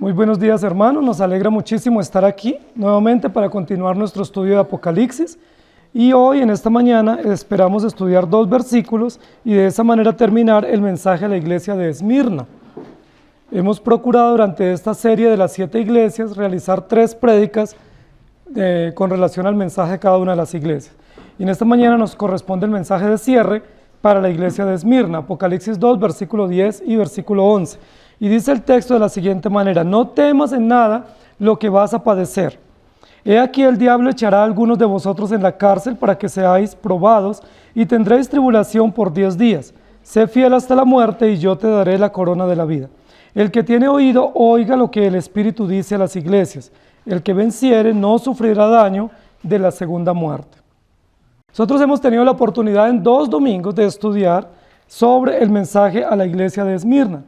Muy buenos días, hermanos. Nos alegra muchísimo estar aquí nuevamente para continuar nuestro estudio de Apocalipsis. Y hoy, en esta mañana, esperamos estudiar 2 versículos y de esa manera terminar el mensaje a la iglesia de Esmirna. Hemos procurado durante esta serie de las 7 iglesias realizar 3 prédicas con relación al mensaje de cada una de las iglesias. Y en esta mañana nos corresponde el mensaje de cierre para la iglesia de Esmirna, Apocalipsis 2, versículo 10 y versículo 11. Y dice el texto de la siguiente manera: no temas en nada lo que vas a padecer. He aquí el diablo echará a algunos de vosotros en la cárcel para que seáis probados y tendréis tribulación por 10 días. Sé fiel hasta la muerte y yo te daré la corona de la vida. El que tiene oído, oiga lo que el Espíritu dice a las iglesias. El que venciere no sufrirá daño de la segunda muerte. Nosotros hemos tenido la oportunidad en 2 domingos de estudiar sobre el mensaje a la iglesia de Esmirna.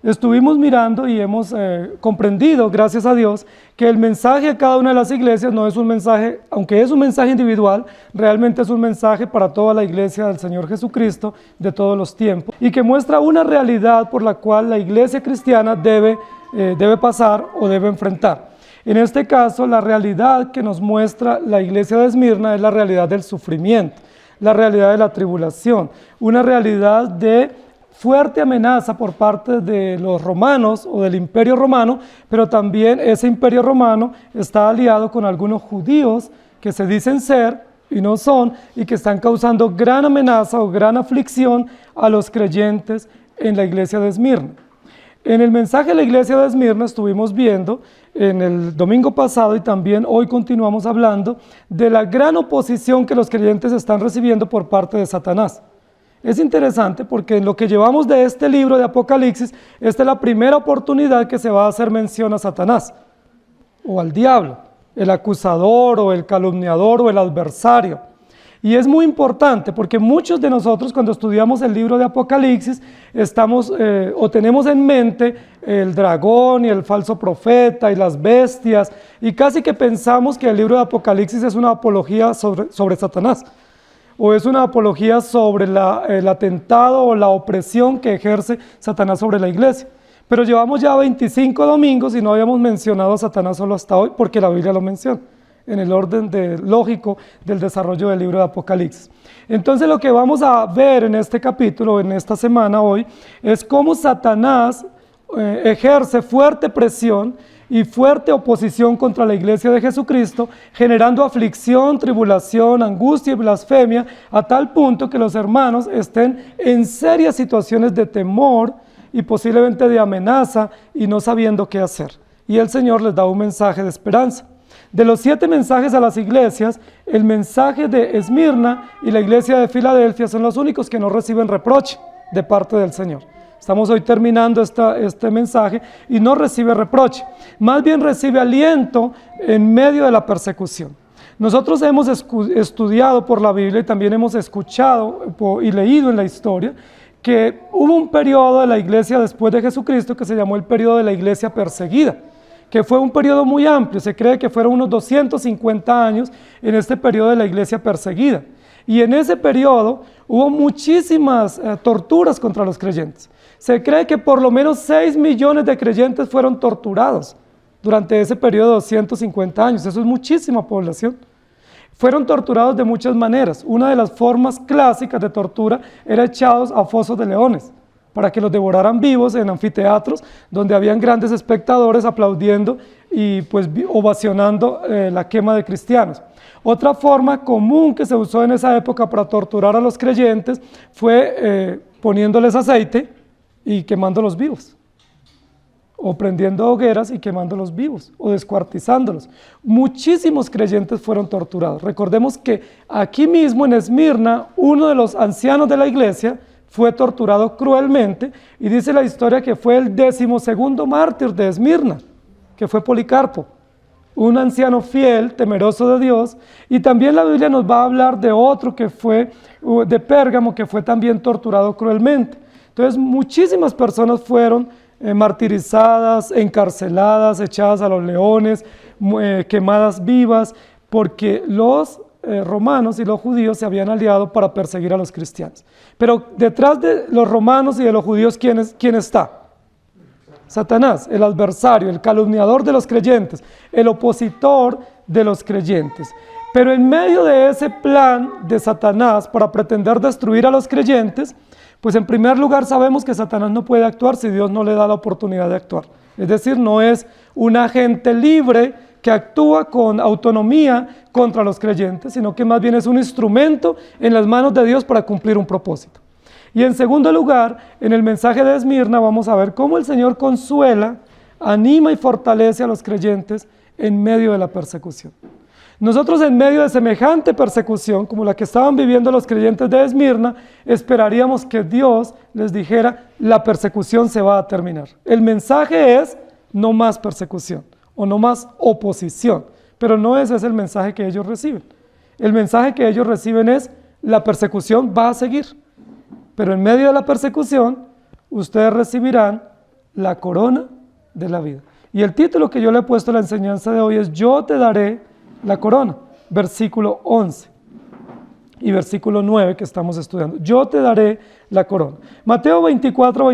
Estuvimos mirando y hemos comprendido, gracias a Dios, que el mensaje a cada una de las iglesias no es un mensaje, aunque es un mensaje individual, realmente es un mensaje para toda la iglesia del Señor Jesucristo de todos los tiempos, y que muestra una realidad por la cual la iglesia cristiana debe pasar o debe enfrentar. En este caso, la realidad que nos muestra la iglesia de Esmirna es la realidad del sufrimiento, la realidad de la tribulación, una realidad de fuerte amenaza por parte de los romanos o del imperio romano, pero también ese imperio romano está aliado con algunos judíos que se dicen ser y no son, y que están causando gran amenaza o gran aflicción a los creyentes en la iglesia de Esmirna. En el mensaje de la iglesia de Esmirna estuvimos viendo en el domingo pasado y también hoy continuamos hablando de la gran oposición que los creyentes están recibiendo por parte de Satanás. Es interesante porque en lo que llevamos de este libro de Apocalipsis, esta es la primera oportunidad que se va a hacer mención a Satanás o al diablo, el acusador o el calumniador o el adversario. Y es muy importante porque muchos de nosotros cuando estudiamos el libro de Apocalipsis estamos o tenemos en mente el dragón y el falso profeta y las bestias, y casi que pensamos que el libro de Apocalipsis es una apología sobre Satanás, o es una apología sobre el atentado o la opresión que ejerce Satanás sobre la iglesia. Pero llevamos ya 25 domingos y no habíamos mencionado a Satanás solo hasta hoy, porque la Biblia lo menciona, en el orden lógico del desarrollo del libro de Apocalipsis. Entonces lo que vamos a ver en este capítulo, en esta semana hoy, es cómo Satanás ejerce fuerte presión y fuerte oposición contra la iglesia de Jesucristo, generando aflicción, tribulación, angustia y blasfemia, a tal punto que los hermanos estén en serias situaciones de temor y posiblemente de amenaza y no sabiendo qué hacer. Y el Señor les da un mensaje de esperanza. De los 7 mensajes a las iglesias, el mensaje de Esmirna y la iglesia de Filadelfia son los únicos que no reciben reproche de parte del Señor. Estamos hoy terminando este mensaje y no recibe reproche, más bien recibe aliento en medio de la persecución. Nosotros hemos estudiado por la Biblia y también hemos escuchado y leído en la historia que hubo un periodo de la iglesia después de Jesucristo que se llamó el periodo de la iglesia perseguida, que fue un periodo muy amplio. Se cree que fueron unos 250 años en este periodo de la iglesia perseguida. Y en ese periodo hubo muchísimas torturas contra los creyentes. Se cree que por lo menos 6 millones de creyentes fueron torturados durante ese periodo de 250 años. Eso es muchísima población. Fueron torturados de muchas maneras. Una de las formas clásicas de tortura era echados a fosos de leones para que los devoraran vivos en anfiteatros donde habían grandes espectadores aplaudiendo y pues ovacionando la quema de cristianos. Otra forma común que se usó en esa época para torturar a los creyentes fue poniéndoles aceite y quemándolos vivos, o prendiendo hogueras y quemándolos vivos, o descuartizándolos. Muchísimos creyentes fueron torturados. Recordemos que aquí mismo en Esmirna, uno de los ancianos de la iglesia fue torturado cruelmente, y dice la historia que fue el 12º mártir de Esmirna, que fue Policarpo, un anciano fiel, temeroso de Dios. Y también la Biblia nos va a hablar de otro que fue de Pérgamo, que fue también torturado cruelmente. Entonces muchísimas personas fueron martirizadas, encarceladas, echadas a los leones, quemadas vivas, porque los romanos y los judíos se habían aliado para perseguir a los cristianos. Pero detrás de los romanos y de los judíos, ¿quién está? Satanás, el adversario, el calumniador de los creyentes, el opositor de los creyentes. Pero en medio de ese plan de Satanás para pretender destruir a los creyentes, pues en primer lugar sabemos que Satanás no puede actuar si Dios no le da la oportunidad de actuar. Es decir, no es un agente libre que actúa con autonomía contra los creyentes, sino que más bien es un instrumento en las manos de Dios para cumplir un propósito. Y en segundo lugar, en el mensaje de Esmirna vamos a ver cómo el Señor consuela, anima y fortalece a los creyentes en medio de la persecución. Nosotros en medio de semejante persecución, como la que estaban viviendo los creyentes de Esmirna, esperaríamos que Dios les dijera, la persecución se va a terminar. El mensaje es, no más persecución, o no más oposición, pero no ese es el mensaje que ellos reciben. El mensaje que ellos reciben es, la persecución va a seguir, pero en medio de la persecución, ustedes recibirán la corona de la vida. Y el título que yo le he puesto a la enseñanza de hoy es, yo te daré la corona, versículo 11 y versículo 9 que estamos estudiando. Yo te daré la corona. Mateo 24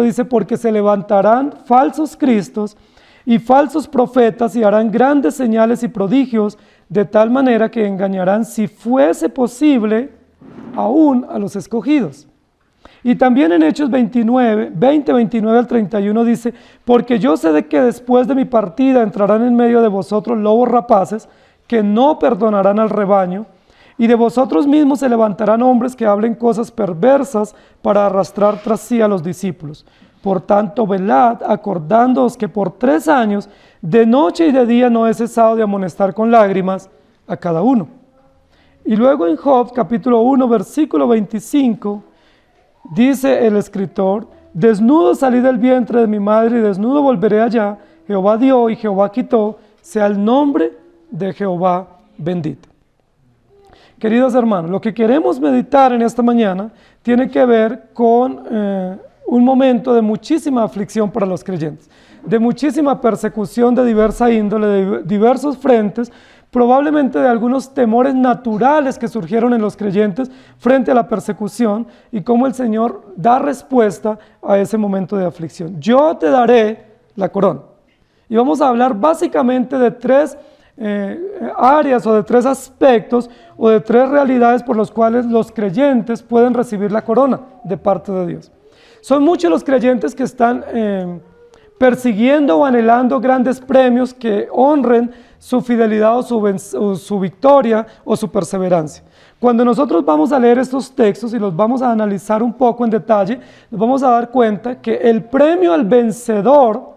dice, porque se levantarán falsos cristos y falsos profetas y harán grandes señales y prodigios, de tal manera que engañarán, si fuese posible, aún a los escogidos. Y también en Hechos 20, 29 al 31 dice, porque yo sé de que después de mi partida entrarán en medio de vosotros lobos rapaces, que no perdonarán al rebaño, y de vosotros mismos se levantarán hombres que hablen cosas perversas para arrastrar tras sí a los discípulos. Por tanto, velad, acordándoos que por 3 años, de noche y de día no he cesado de amonestar con lágrimas a cada uno. Y luego en Job, capítulo 1, versículo 25, dice el escritor, desnudo salí del vientre de mi madre y desnudo volveré allá, Jehová dio y Jehová quitó, sea el nombre de Jehová bendito. Queridos hermanos, lo que queremos meditar en esta mañana tiene que ver con un momento de muchísima aflicción para los creyentes, de muchísima persecución de diversa índole, de diversos frentes, probablemente de algunos temores naturales que surgieron en los creyentes frente a la persecución y cómo el Señor da respuesta a ese momento de aflicción. Yo te daré la corona. Y vamos a hablar básicamente de 3 áreas o de 3 aspectos o de 3 realidades por los cuales los creyentes pueden recibir la corona de parte de Dios. Son muchos los creyentes que están persiguiendo o anhelando grandes premios que honren su fidelidad o su victoria o su perseverancia. Cuando nosotros vamos a leer estos textos y los vamos a analizar un poco en detalle, nos vamos a dar cuenta que el premio al vencedor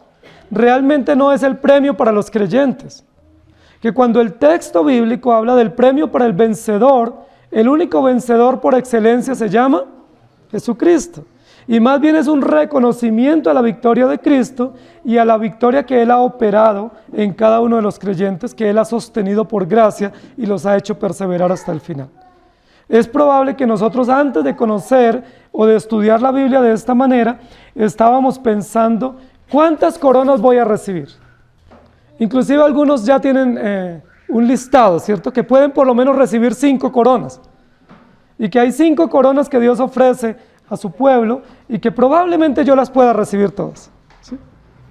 realmente no es el premio para los creyentes. Que cuando el texto bíblico habla del premio para el vencedor, el único vencedor por excelencia se llama Jesucristo. Y más bien es un reconocimiento a la victoria de Cristo y a la victoria que Él ha operado en cada uno de los creyentes, que Él ha sostenido por gracia y los ha hecho perseverar hasta el final. Es probable que nosotros antes de conocer o de estudiar la Biblia de esta manera, estábamos pensando, ¿cuántas coronas voy a recibir? Inclusive algunos ya tienen un listado, ¿cierto? Que pueden por lo menos recibir 5 coronas. Y que hay 5 coronas que Dios ofrece a su pueblo y que probablemente yo las pueda recibir todas, ¿sí?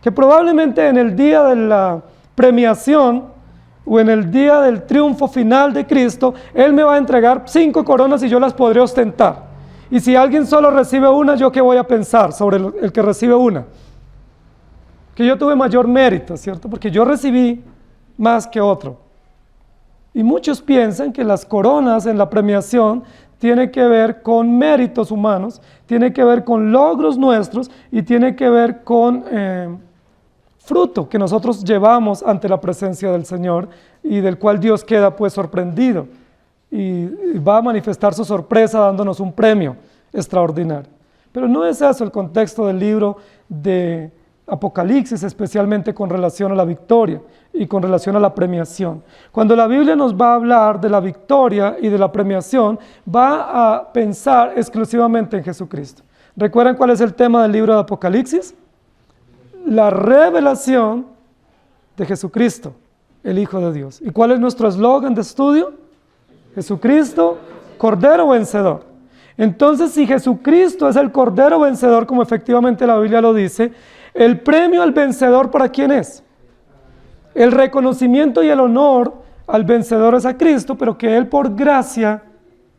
Que probablemente en el día de la premiación o en el día del triunfo final de Cristo, Él me va a entregar 5 coronas y yo las podré ostentar. Y si alguien solo recibe una, ¿yo qué voy a pensar sobre el que recibe una? Que yo tuve mayor mérito, ¿cierto? Porque yo recibí más que otro. Y muchos piensan que las coronas en la premiación tiene que ver con méritos humanos, tiene que ver con logros nuestros y tiene que ver con fruto que nosotros llevamos ante la presencia del Señor y del cual Dios queda pues sorprendido y va a manifestar su sorpresa dándonos un premio extraordinario. Pero no es eso el contexto del libro de Apocalipsis, especialmente con relación a la victoria y con relación a la premiación. Cuando la Biblia nos va a hablar de la victoria y de la premiación, va a pensar exclusivamente en Jesucristo. ¿Recuerdan cuál es el tema del libro de Apocalipsis? La revelación de Jesucristo, el Hijo de Dios. ¿Y cuál es nuestro eslogan de estudio? Jesucristo, Cordero Vencedor. Entonces, si Jesucristo es el Cordero Vencedor, como efectivamente la Biblia lo dice, El premio al vencedor, ¿para quién es? El reconocimiento y el honor al vencedor es a Cristo, pero que Él por gracia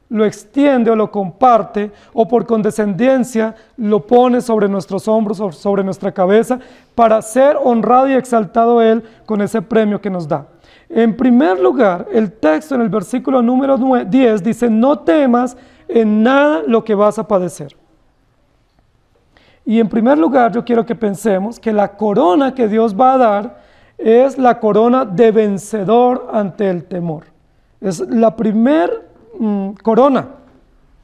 lo extiende o lo comparte, o por condescendencia lo pone sobre nuestros hombros o sobre nuestra cabeza, para ser honrado y exaltado Él con ese premio que nos da. En primer lugar, el texto en el versículo número 10 dice: no temas en nada lo que vas a padecer. Y en primer lugar, yo quiero que pensemos que la corona que Dios va a dar es la corona de vencedor ante el temor. Es la primer corona,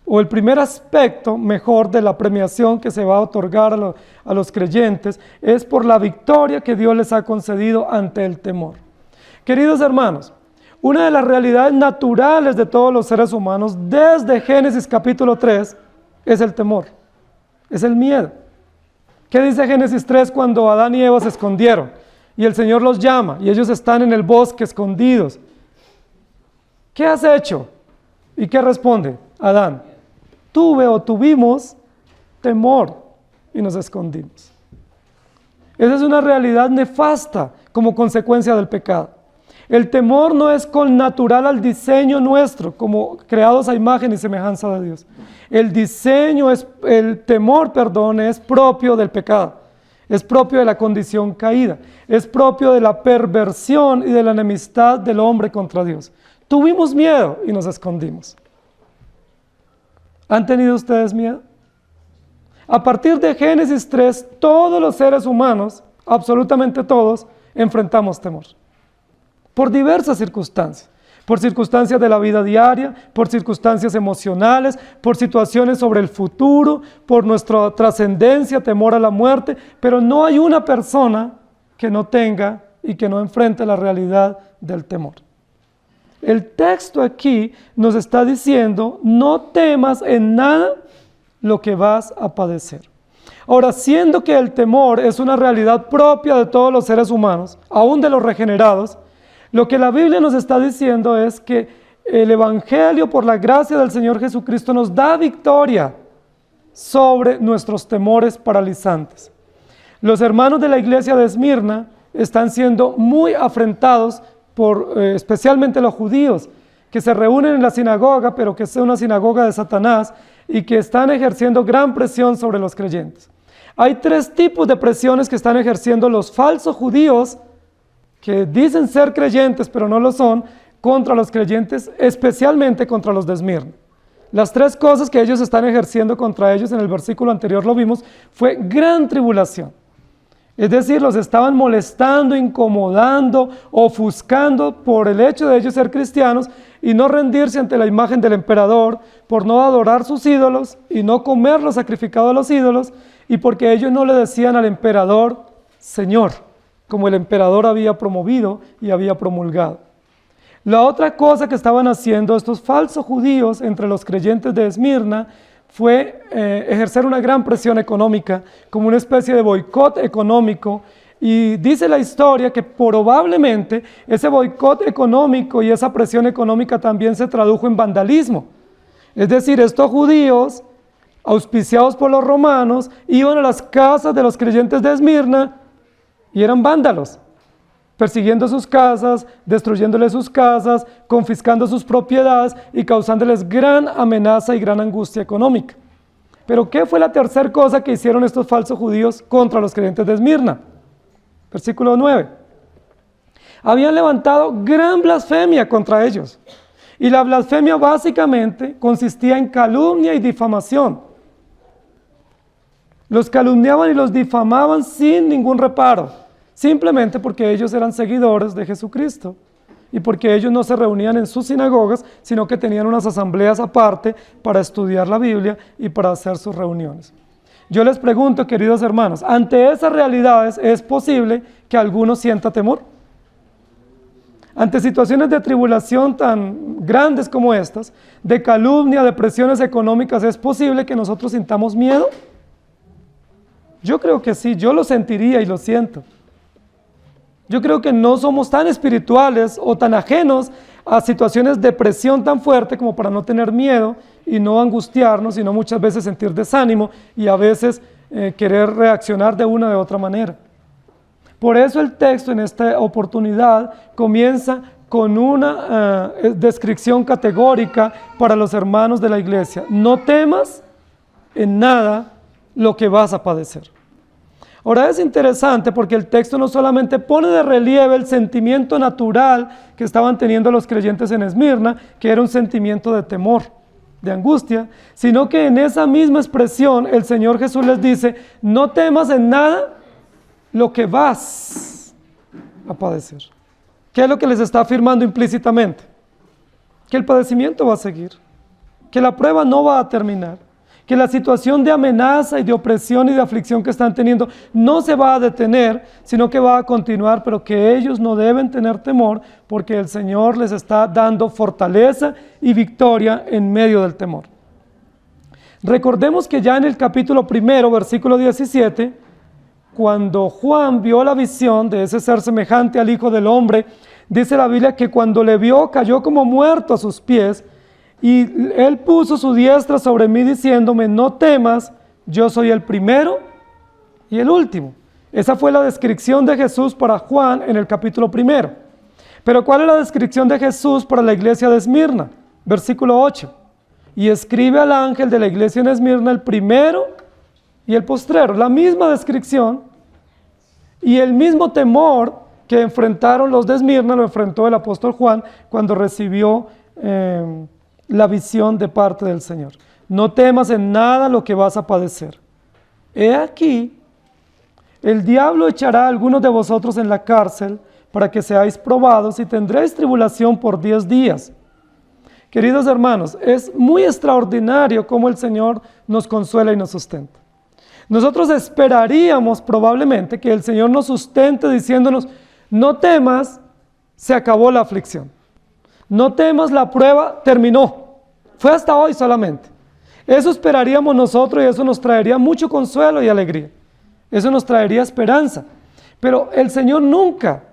o el primer aspecto mejor de la premiación que se va a otorgar a los creyentes, es por la victoria que Dios les ha concedido ante el temor. Queridos hermanos, una de las realidades naturales de todos los seres humanos, desde Génesis capítulo 3, es el temor, es el miedo. ¿Qué dice Génesis 3 cuando Adán y Eva se escondieron? Y el Señor los llama, y ellos están en el bosque escondidos. ¿Qué has hecho? ¿Y qué responde Adán? Tuvimos temor y nos escondimos. Esa es una realidad nefasta como consecuencia del pecado. El temor no es connatural al diseño nuestro, como creados a imagen y semejanza de Dios. El temor, es propio del pecado. Es propio de la condición caída. Es propio de la perversión y de la enemistad del hombre contra Dios. Tuvimos miedo y nos escondimos. ¿Han tenido ustedes miedo? A partir de Génesis 3, todos los seres humanos, absolutamente todos, enfrentamos temor. Por diversas circunstancias. Por circunstancias de la vida diaria, por circunstancias emocionales, por situaciones sobre el futuro, por nuestra trascendencia, temor a la muerte, pero no hay una persona que no tenga y que no enfrente la realidad del temor. El texto aquí nos está diciendo: no temas en nada lo que vas a padecer. Ahora, siendo que el temor es una realidad propia de todos los seres humanos, aún de los regenerados, lo que la Biblia nos está diciendo es que el Evangelio, por la gracia del Señor Jesucristo, nos da victoria sobre nuestros temores paralizantes. Los hermanos de la iglesia de Esmirna están siendo muy afrentados especialmente los judíos, que se reúnen en la sinagoga, pero que es una sinagoga de Satanás, y que están ejerciendo gran presión sobre los creyentes. Hay tres tipos de presiones que están ejerciendo los falsos judíos, que dicen ser creyentes, pero no lo son, contra los creyentes, especialmente contra los de Esmirna. Las tres cosas que ellos están ejerciendo contra ellos, en el versículo anterior lo vimos, fue gran tribulación. Es decir, los estaban molestando, incomodando, ofuscando por el hecho de ellos ser cristianos y no rendirse ante la imagen del emperador, por no adorar sus ídolos y no comer lo sacrificado a los ídolos, y porque ellos no le decían al emperador Señor, como el emperador había promovido y había promulgado. La otra cosa que estaban haciendo estos falsos judíos entre los creyentes de Esmirna fue ejercer una gran presión económica, como una especie de boicot económico, y dice la historia que probablemente ese boicot económico y esa presión económica también se tradujo en vandalismo. Es decir, estos judíos, auspiciados por los romanos, iban a las casas de los creyentes de Esmirna y eran vándalos, persiguiendo sus casas, destruyéndoles sus casas, confiscando sus propiedades y causándoles gran amenaza y gran angustia económica. Pero ¿qué fue la tercera cosa que hicieron estos falsos judíos contra los creyentes de Esmirna? Versículo 9. Habían levantado gran blasfemia contra ellos. Y la blasfemia básicamente consistía en calumnia y difamación. Los calumniaban y los difamaban sin ningún reparo, simplemente porque ellos eran seguidores de Jesucristo y porque ellos no se reunían en sus sinagogas, sino que tenían unas asambleas aparte para estudiar la Biblia y para hacer sus reuniones. Yo les pregunto, queridos hermanos, ante esas realidades, ¿es posible que alguno sienta temor? Ante situaciones de tribulación tan grandes como estas, de calumnia, de presiones económicas, ¿es posible que nosotros sintamos miedo? Yo creo que sí, yo lo sentiría y lo siento. Yo creo que no somos tan espirituales o tan ajenos a situaciones de presión tan fuerte como para no tener miedo y no angustiarnos, sino muchas veces sentir desánimo y a veces querer reaccionar de una o de otra manera. Por eso el texto en esta oportunidad comienza con una descripción categórica para los hermanos de la iglesia. No temas en nada lo que vas a padecer. Ahora es interesante porque el texto no solamente pone de relieve el sentimiento natural que estaban teniendo los creyentes en Esmirna, que era un sentimiento de temor, de angustia, sino que en esa misma expresión el Señor Jesús les dice, no temas en nada lo que vas a padecer. ¿Qué es lo que les está afirmando implícitamente? Que el padecimiento va a seguir, que la prueba no va a terminar, que la situación de amenaza y de opresión y de aflicción que están teniendo no se va a detener, sino que va a continuar, pero que ellos no deben tener temor porque el Señor les está dando fortaleza y victoria en medio del temor. Recordemos que ya en el capítulo 1, versículo 17, cuando Juan vio la visión de ese ser semejante al Hijo del Hombre, dice la Biblia que cuando le vio cayó como muerto a sus pies, y él puso su diestra sobre mí diciéndome, no temas, yo soy el primero y el último. Esa fue la descripción de Jesús para Juan en el capítulo 1. Pero ¿cuál es la descripción de Jesús para la iglesia de Esmirna? Versículo 8. Y escribe al ángel de la iglesia en Esmirna el primero y el postrero. La misma descripción y el mismo temor que enfrentaron los de Esmirna lo enfrentó el apóstol Juan cuando recibió la visión de parte del Señor. No temas en nada lo que vas a padecer. He aquí, el diablo echará a algunos de vosotros en la cárcel para que seáis probados y tendréis tribulación por 10 días. Queridos hermanos, es muy extraordinario cómo el Señor nos consuela y nos sustenta. Nosotros esperaríamos probablemente que el Señor nos sustente diciéndonos, no temas, se acabó la aflicción. No temas, la prueba terminó. Fue hasta hoy solamente. Eso esperaríamos nosotros y eso nos traería mucho consuelo y alegría. Eso nos traería esperanza. Pero el Señor nunca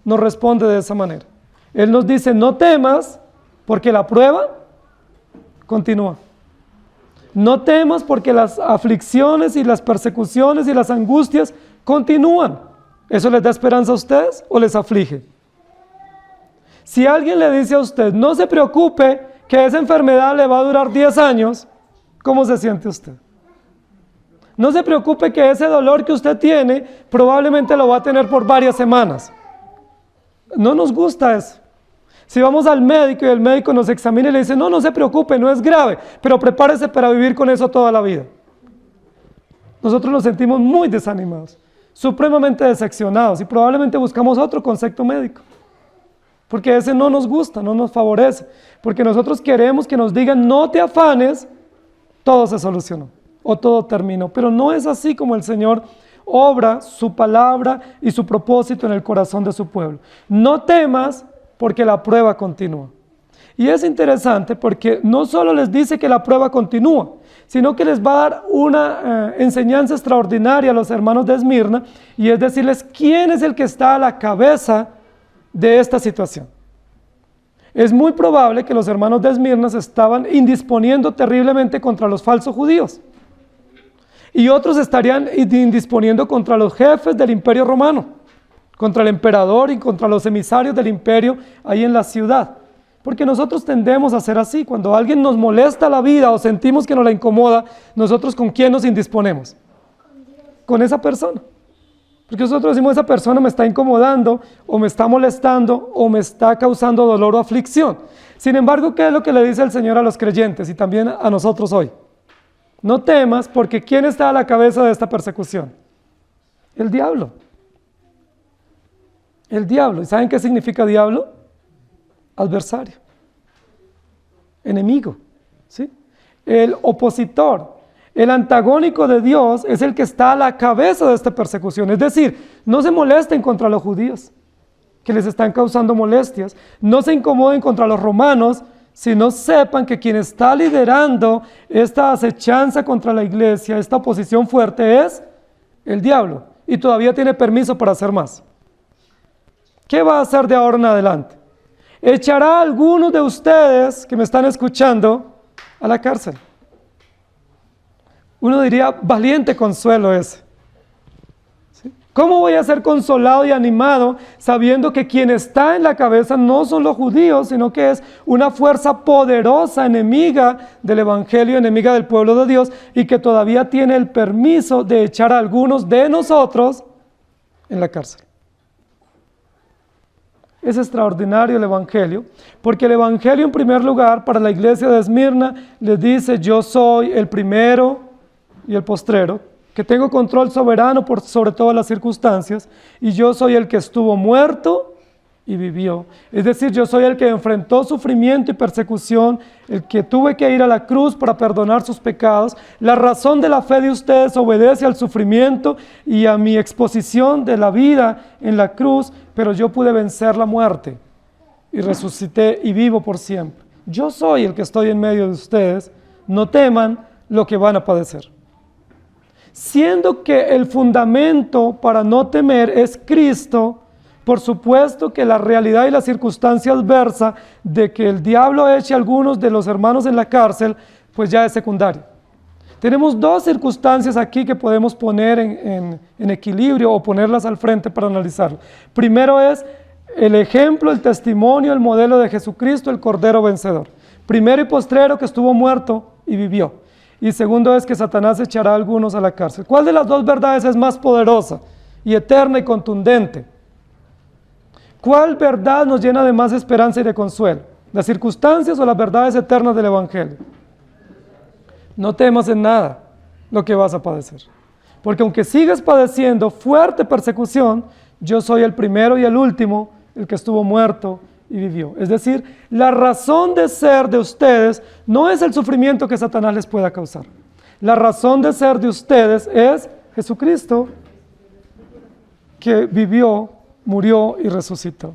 nos responde de esa manera. Él nos dice, no temas porque la prueba continúa. No temas porque las aflicciones y las persecuciones y las angustias continúan. ¿Eso les da esperanza a ustedes o les aflige? Si alguien le dice a usted, no se preocupe que esa enfermedad le va a durar 10 años, ¿cómo se siente usted? No se preocupe que ese dolor que usted tiene probablemente lo va a tener por varias semanas. No nos gusta eso. Si vamos al médico y el médico nos examina y le dice, no se preocupe, no es grave, pero prepárese para vivir con eso toda la vida. Nosotros nos sentimos muy desanimados, supremamente decepcionados y probablemente buscamos otro concepto médico. Porque ese no nos gusta, no nos favorece. Porque nosotros queremos que nos digan, no te afanes, todo se solucionó o todo terminó. Pero no es así como el Señor obra su palabra y su propósito en el corazón de su pueblo. No temas porque la prueba continúa. Y es interesante porque no solo les dice que la prueba continúa, sino que les va a dar una enseñanza extraordinaria a los hermanos de Esmirna, y es decirles quién es el que está a la cabeza de esta situación. Es muy probable que los hermanos de Esmirna se estaban indisponiendo terriblemente contra los falsos judíos. Y otros estarían indisponiendo contra los jefes del imperio romano, contra el emperador y contra los emisarios del imperio ahí en la ciudad. Porque nosotros tendemos a ser así. Cuando alguien nos molesta la vida o sentimos que nos la incomoda, nosotros ¿con quién nos indisponemos? Con esa persona. Porque nosotros decimos, esa persona me está incomodando, o me está molestando, o me está causando dolor o aflicción. Sin embargo, ¿qué es lo que le dice el Señor a los creyentes y también a nosotros hoy? No temas, porque ¿quién está a la cabeza de esta persecución? El diablo. El diablo. ¿Y saben qué significa diablo? Adversario. Enemigo. ¿Sí? El opositor. El antagónico de Dios es el que está a la cabeza de esta persecución. Es decir, no se molesten contra los judíos, que les están causando molestias. No se incomoden contra los romanos, sino sepan que quien está liderando esta acechanza contra la iglesia, esta oposición fuerte, es el diablo. Y todavía tiene permiso para hacer más. ¿Qué va a hacer de ahora en adelante? Echará a algunos de ustedes que me están escuchando a la cárcel. Uno diría, valiente consuelo ese. ¿Sí? ¿Cómo voy a ser consolado y animado sabiendo que quien está en la cabeza no son los judíos, sino que es una fuerza poderosa, enemiga del Evangelio, enemiga del pueblo de Dios, y que todavía tiene el permiso de echar a algunos de nosotros en la cárcel? Es extraordinario el Evangelio, porque el Evangelio en primer lugar para la iglesia de Esmirna les dice: yo soy el primero y el postrero, que tengo control soberano sobre todas las circunstancias, y yo soy el que estuvo muerto y vivió. Es decir, yo soy el que enfrentó sufrimiento y persecución, el que tuve que ir a la cruz para perdonar sus pecados. La razón de la fe de ustedes obedece al sufrimiento y a mi exposición de la vida en la cruz, pero yo pude vencer la muerte y resucité y vivo por siempre. Yo soy el que estoy en medio de ustedes, no teman lo que van a padecer. Siendo que el fundamento para no temer es Cristo, por supuesto que la realidad y la circunstancia adversa de que el diablo eche a algunos de los hermanos en la cárcel, pues ya es secundario. Tenemos dos circunstancias aquí que podemos poner en equilibrio o ponerlas al frente para analizarlo. Primero es el ejemplo, el testimonio, el modelo de Jesucristo, el Cordero vencedor. Primero y postrero, que estuvo muerto y vivió. Y segundo es que Satanás echará a algunos a la cárcel. ¿Cuál de las dos verdades es más poderosa y eterna y contundente? ¿Cuál verdad nos llena de más esperanza y de consuelo? ¿Las circunstancias o las verdades eternas del Evangelio? No temas en nada lo que vas a padecer. Porque aunque sigues padeciendo fuerte persecución, yo soy el primero y el último, el que estuvo muerto y vivió. Es decir, la razón de ser de ustedes no es el sufrimiento que Satanás les pueda causar. La razón de ser de ustedes es Jesucristo, que vivió, murió y resucitó.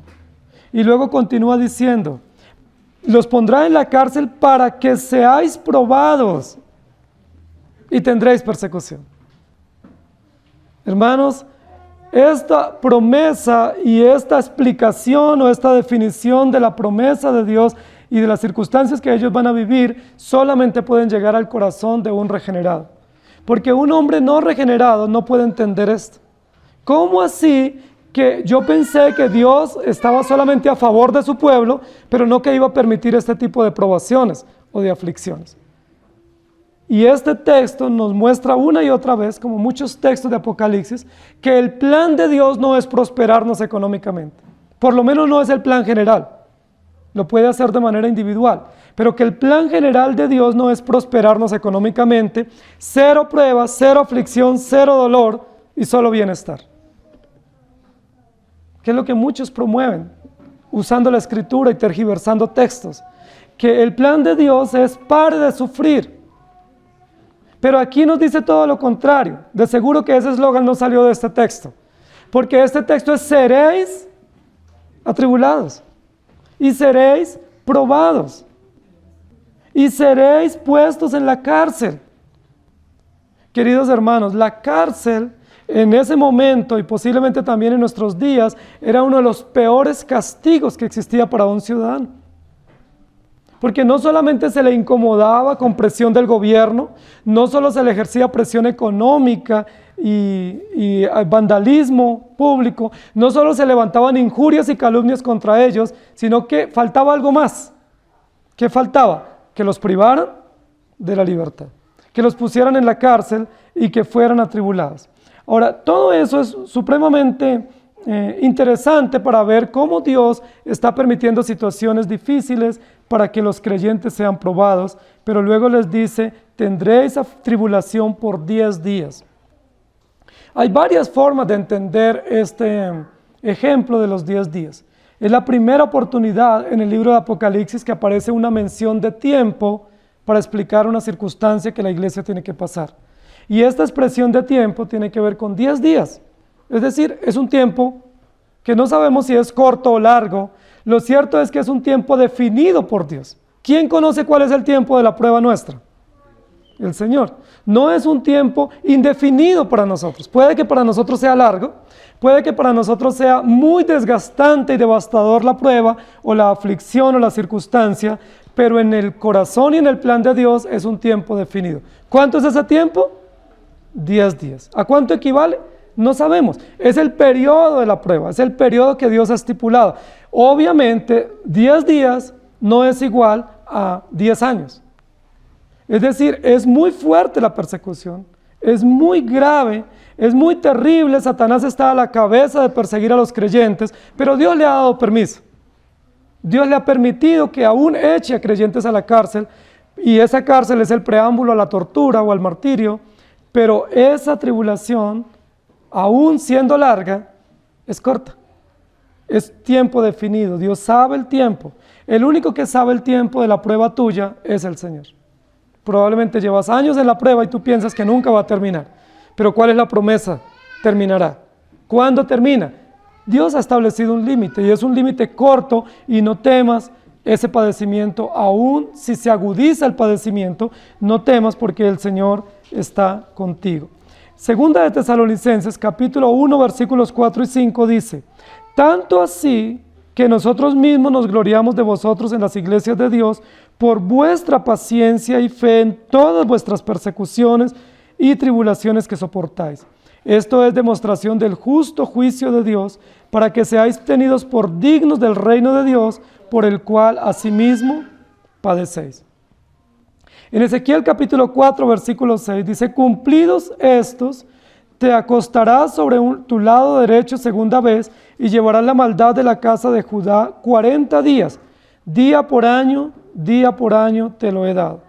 Y luego continúa diciendo: los pondrá en la cárcel para que seáis probados y tendréis persecución. Hermanos, esta promesa y esta explicación o esta definición de la promesa de Dios y de las circunstancias que ellos van a vivir solamente pueden llegar al corazón de un regenerado. Porque un hombre no regenerado no puede entender esto. ¿Cómo así que yo pensé que Dios estaba solamente a favor de su pueblo, pero no que iba a permitir este tipo de probaciones o de aflicciones? Y este texto nos muestra una y otra vez, como muchos textos de Apocalipsis, que el plan de Dios no es prosperarnos económicamente. Por lo menos no es el plan general. Lo puede hacer de manera individual. Pero que el plan general de Dios no es prosperarnos económicamente, cero pruebas, cero aflicción, cero dolor y solo bienestar. Que es lo que muchos promueven, usando la escritura y tergiversando textos. Que el plan de Dios es pare de sufrir. Pero aquí nos dice todo lo contrario. De seguro que ese eslogan no salió de este texto. Porque este texto es: seréis atribulados. Y seréis probados. Y seréis puestos en la cárcel. Queridos hermanos, la cárcel en ese momento y posiblemente también en nuestros días era uno de los peores castigos que existía para un ciudadano. Porque no solamente se le incomodaba con presión del gobierno, no solo se le ejercía presión económica y vandalismo público, no solo se levantaban injurias y calumnias contra ellos, sino que faltaba algo más. ¿Qué faltaba? Que los privaran de la libertad, que los pusieran en la cárcel y que fueran atribulados. Ahora, todo eso es supremamente interesante para ver cómo Dios está permitiendo situaciones difíciles para que los creyentes sean probados, pero luego les dice: tendréis tribulación por 10 días. Hay varias formas de entender este ejemplo de los 10 días. Es la primera oportunidad en el libro de Apocalipsis que aparece una mención de tiempo para explicar una circunstancia que la iglesia tiene que pasar. Y esta expresión de tiempo tiene que ver con 10 días. Es decir, es un tiempo que no sabemos si es corto o largo. Lo cierto es que es un tiempo definido por Dios. ¿Quién conoce cuál es el tiempo de la prueba nuestra? El Señor. No es un tiempo indefinido para nosotros. Puede que para nosotros sea largo, puede que para nosotros sea muy desgastante y devastador la prueba o la aflicción o la circunstancia, pero en el corazón y en el plan de Dios es un tiempo definido. ¿Cuánto es ese tiempo? 10 días. ¿A cuánto equivale? No sabemos. Es el periodo de la prueba, es el periodo que Dios ha estipulado. Obviamente, 10 días no es igual a 10 años. Es decir, es muy fuerte la persecución, es muy grave, es muy terrible. Satanás está a la cabeza de perseguir a los creyentes, pero Dios le ha dado permiso. Dios le ha permitido que aún eche a creyentes a la cárcel, y esa cárcel es el preámbulo a la tortura o al martirio, pero esa tribulación, aún siendo larga, es corta. Es tiempo definido. Dios sabe el tiempo. El único que sabe el tiempo de la prueba tuya es el Señor. Probablemente llevas años en la prueba y tú piensas que nunca va a terminar. Pero ¿cuál es la promesa? Terminará. ¿Cuándo termina? Dios ha establecido un límite, y es un límite corto, y no temas ese padecimiento. Aún si se agudiza el padecimiento, no temas, porque el Señor está contigo. Segunda de Tesalonicenses, capítulo 1, versículos 4 y 5 dice: tanto así que nosotros mismos nos gloriamos de vosotros en las iglesias de Dios por vuestra paciencia y fe en todas vuestras persecuciones y tribulaciones que soportáis. Esto es demostración del justo juicio de Dios, para que seáis tenidos por dignos del reino de Dios, por el cual asimismo padecéis. En Ezequiel capítulo 4, versículo 6 dice: cumplidos estos, te acostarás sobre tu lado derecho segunda vez, y llevarás la maldad de la casa de Judá 40 días, día por año te lo he dado.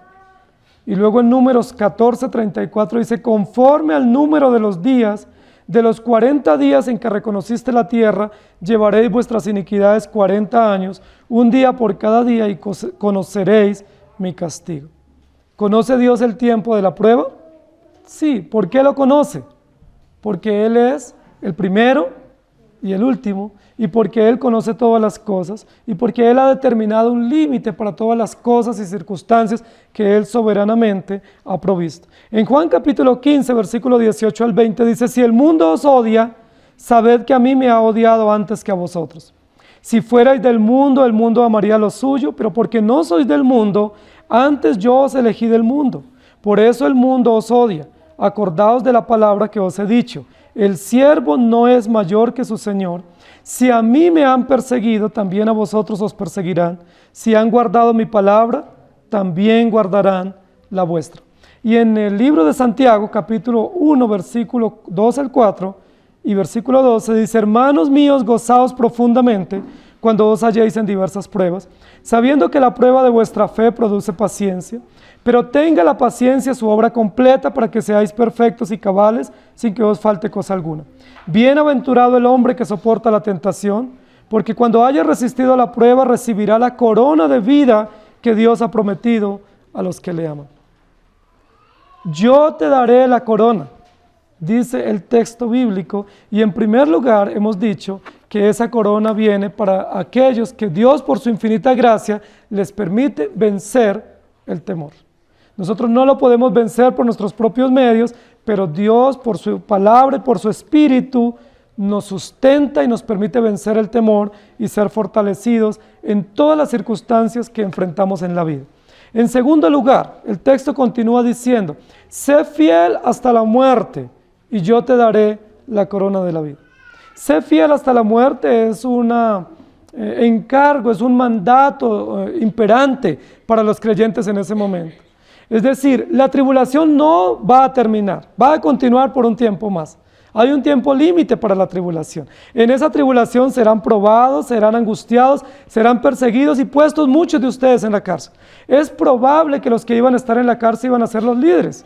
Y luego en Números 14:34 dice: conforme al número de los días, de los 40 días en que reconociste la tierra, llevaréis vuestras iniquidades 40 años, un día por cada día, y conoceréis mi castigo. ¿Conoce Dios el tiempo de la prueba? Sí. ¿Por qué lo conoce? Porque Él es el primero y el último, y porque Él conoce todas las cosas, y porque Él ha determinado un límite para todas las cosas y circunstancias que Él soberanamente ha provisto. En Juan capítulo 15, versículo 18 al 20 dice: si el mundo os odia, sabed que a mí me ha odiado antes que a vosotros. Si fuerais del mundo, el mundo amaría lo suyo, pero porque no sois del mundo, antes yo os elegí del mundo. Por eso el mundo os odia. Acordaos de la palabra que os he dicho: el siervo no es mayor que su Señor. Si a mí me han perseguido, también a vosotros os perseguirán. Si han guardado mi palabra, también guardarán la vuestra. Y en el libro de Santiago, capítulo 1, versículo 2 al 4 y versículo 12, dice: hermanos míos, gozaos profundamente cuando os halléis en diversas pruebas, sabiendo que la prueba de vuestra fe produce paciencia. Pero tenga la paciencia su obra completa, para que seáis perfectos y cabales, sin que os falte cosa alguna. Bienaventurado el hombre que soporta la tentación, porque cuando haya resistido a la prueba, recibirá la corona de vida que Dios ha prometido a los que le aman. Yo te daré la corona, dice el texto bíblico, y en primer lugar hemos dicho que esa corona viene para aquellos que Dios, por su infinita gracia, les permite vencer el temor. Nosotros no lo podemos vencer por nuestros propios medios, pero Dios, por su palabra y por su espíritu, nos sustenta y nos permite vencer el temor y ser fortalecidos en todas las circunstancias que enfrentamos en la vida. En segundo lugar, el texto continúa diciendo: sé fiel hasta la muerte, y yo te daré la corona de la vida. Sé fiel hasta la muerte es un encargo, es un mandato imperante para los creyentes en ese momento. Es decir, la tribulación no va a terminar, va a continuar por un tiempo más. Hay un tiempo límite para la tribulación. En esa tribulación serán probados, serán angustiados, serán perseguidos y puestos muchos de ustedes en la cárcel. Es probable que los que iban a estar en la cárcel iban a ser los líderes,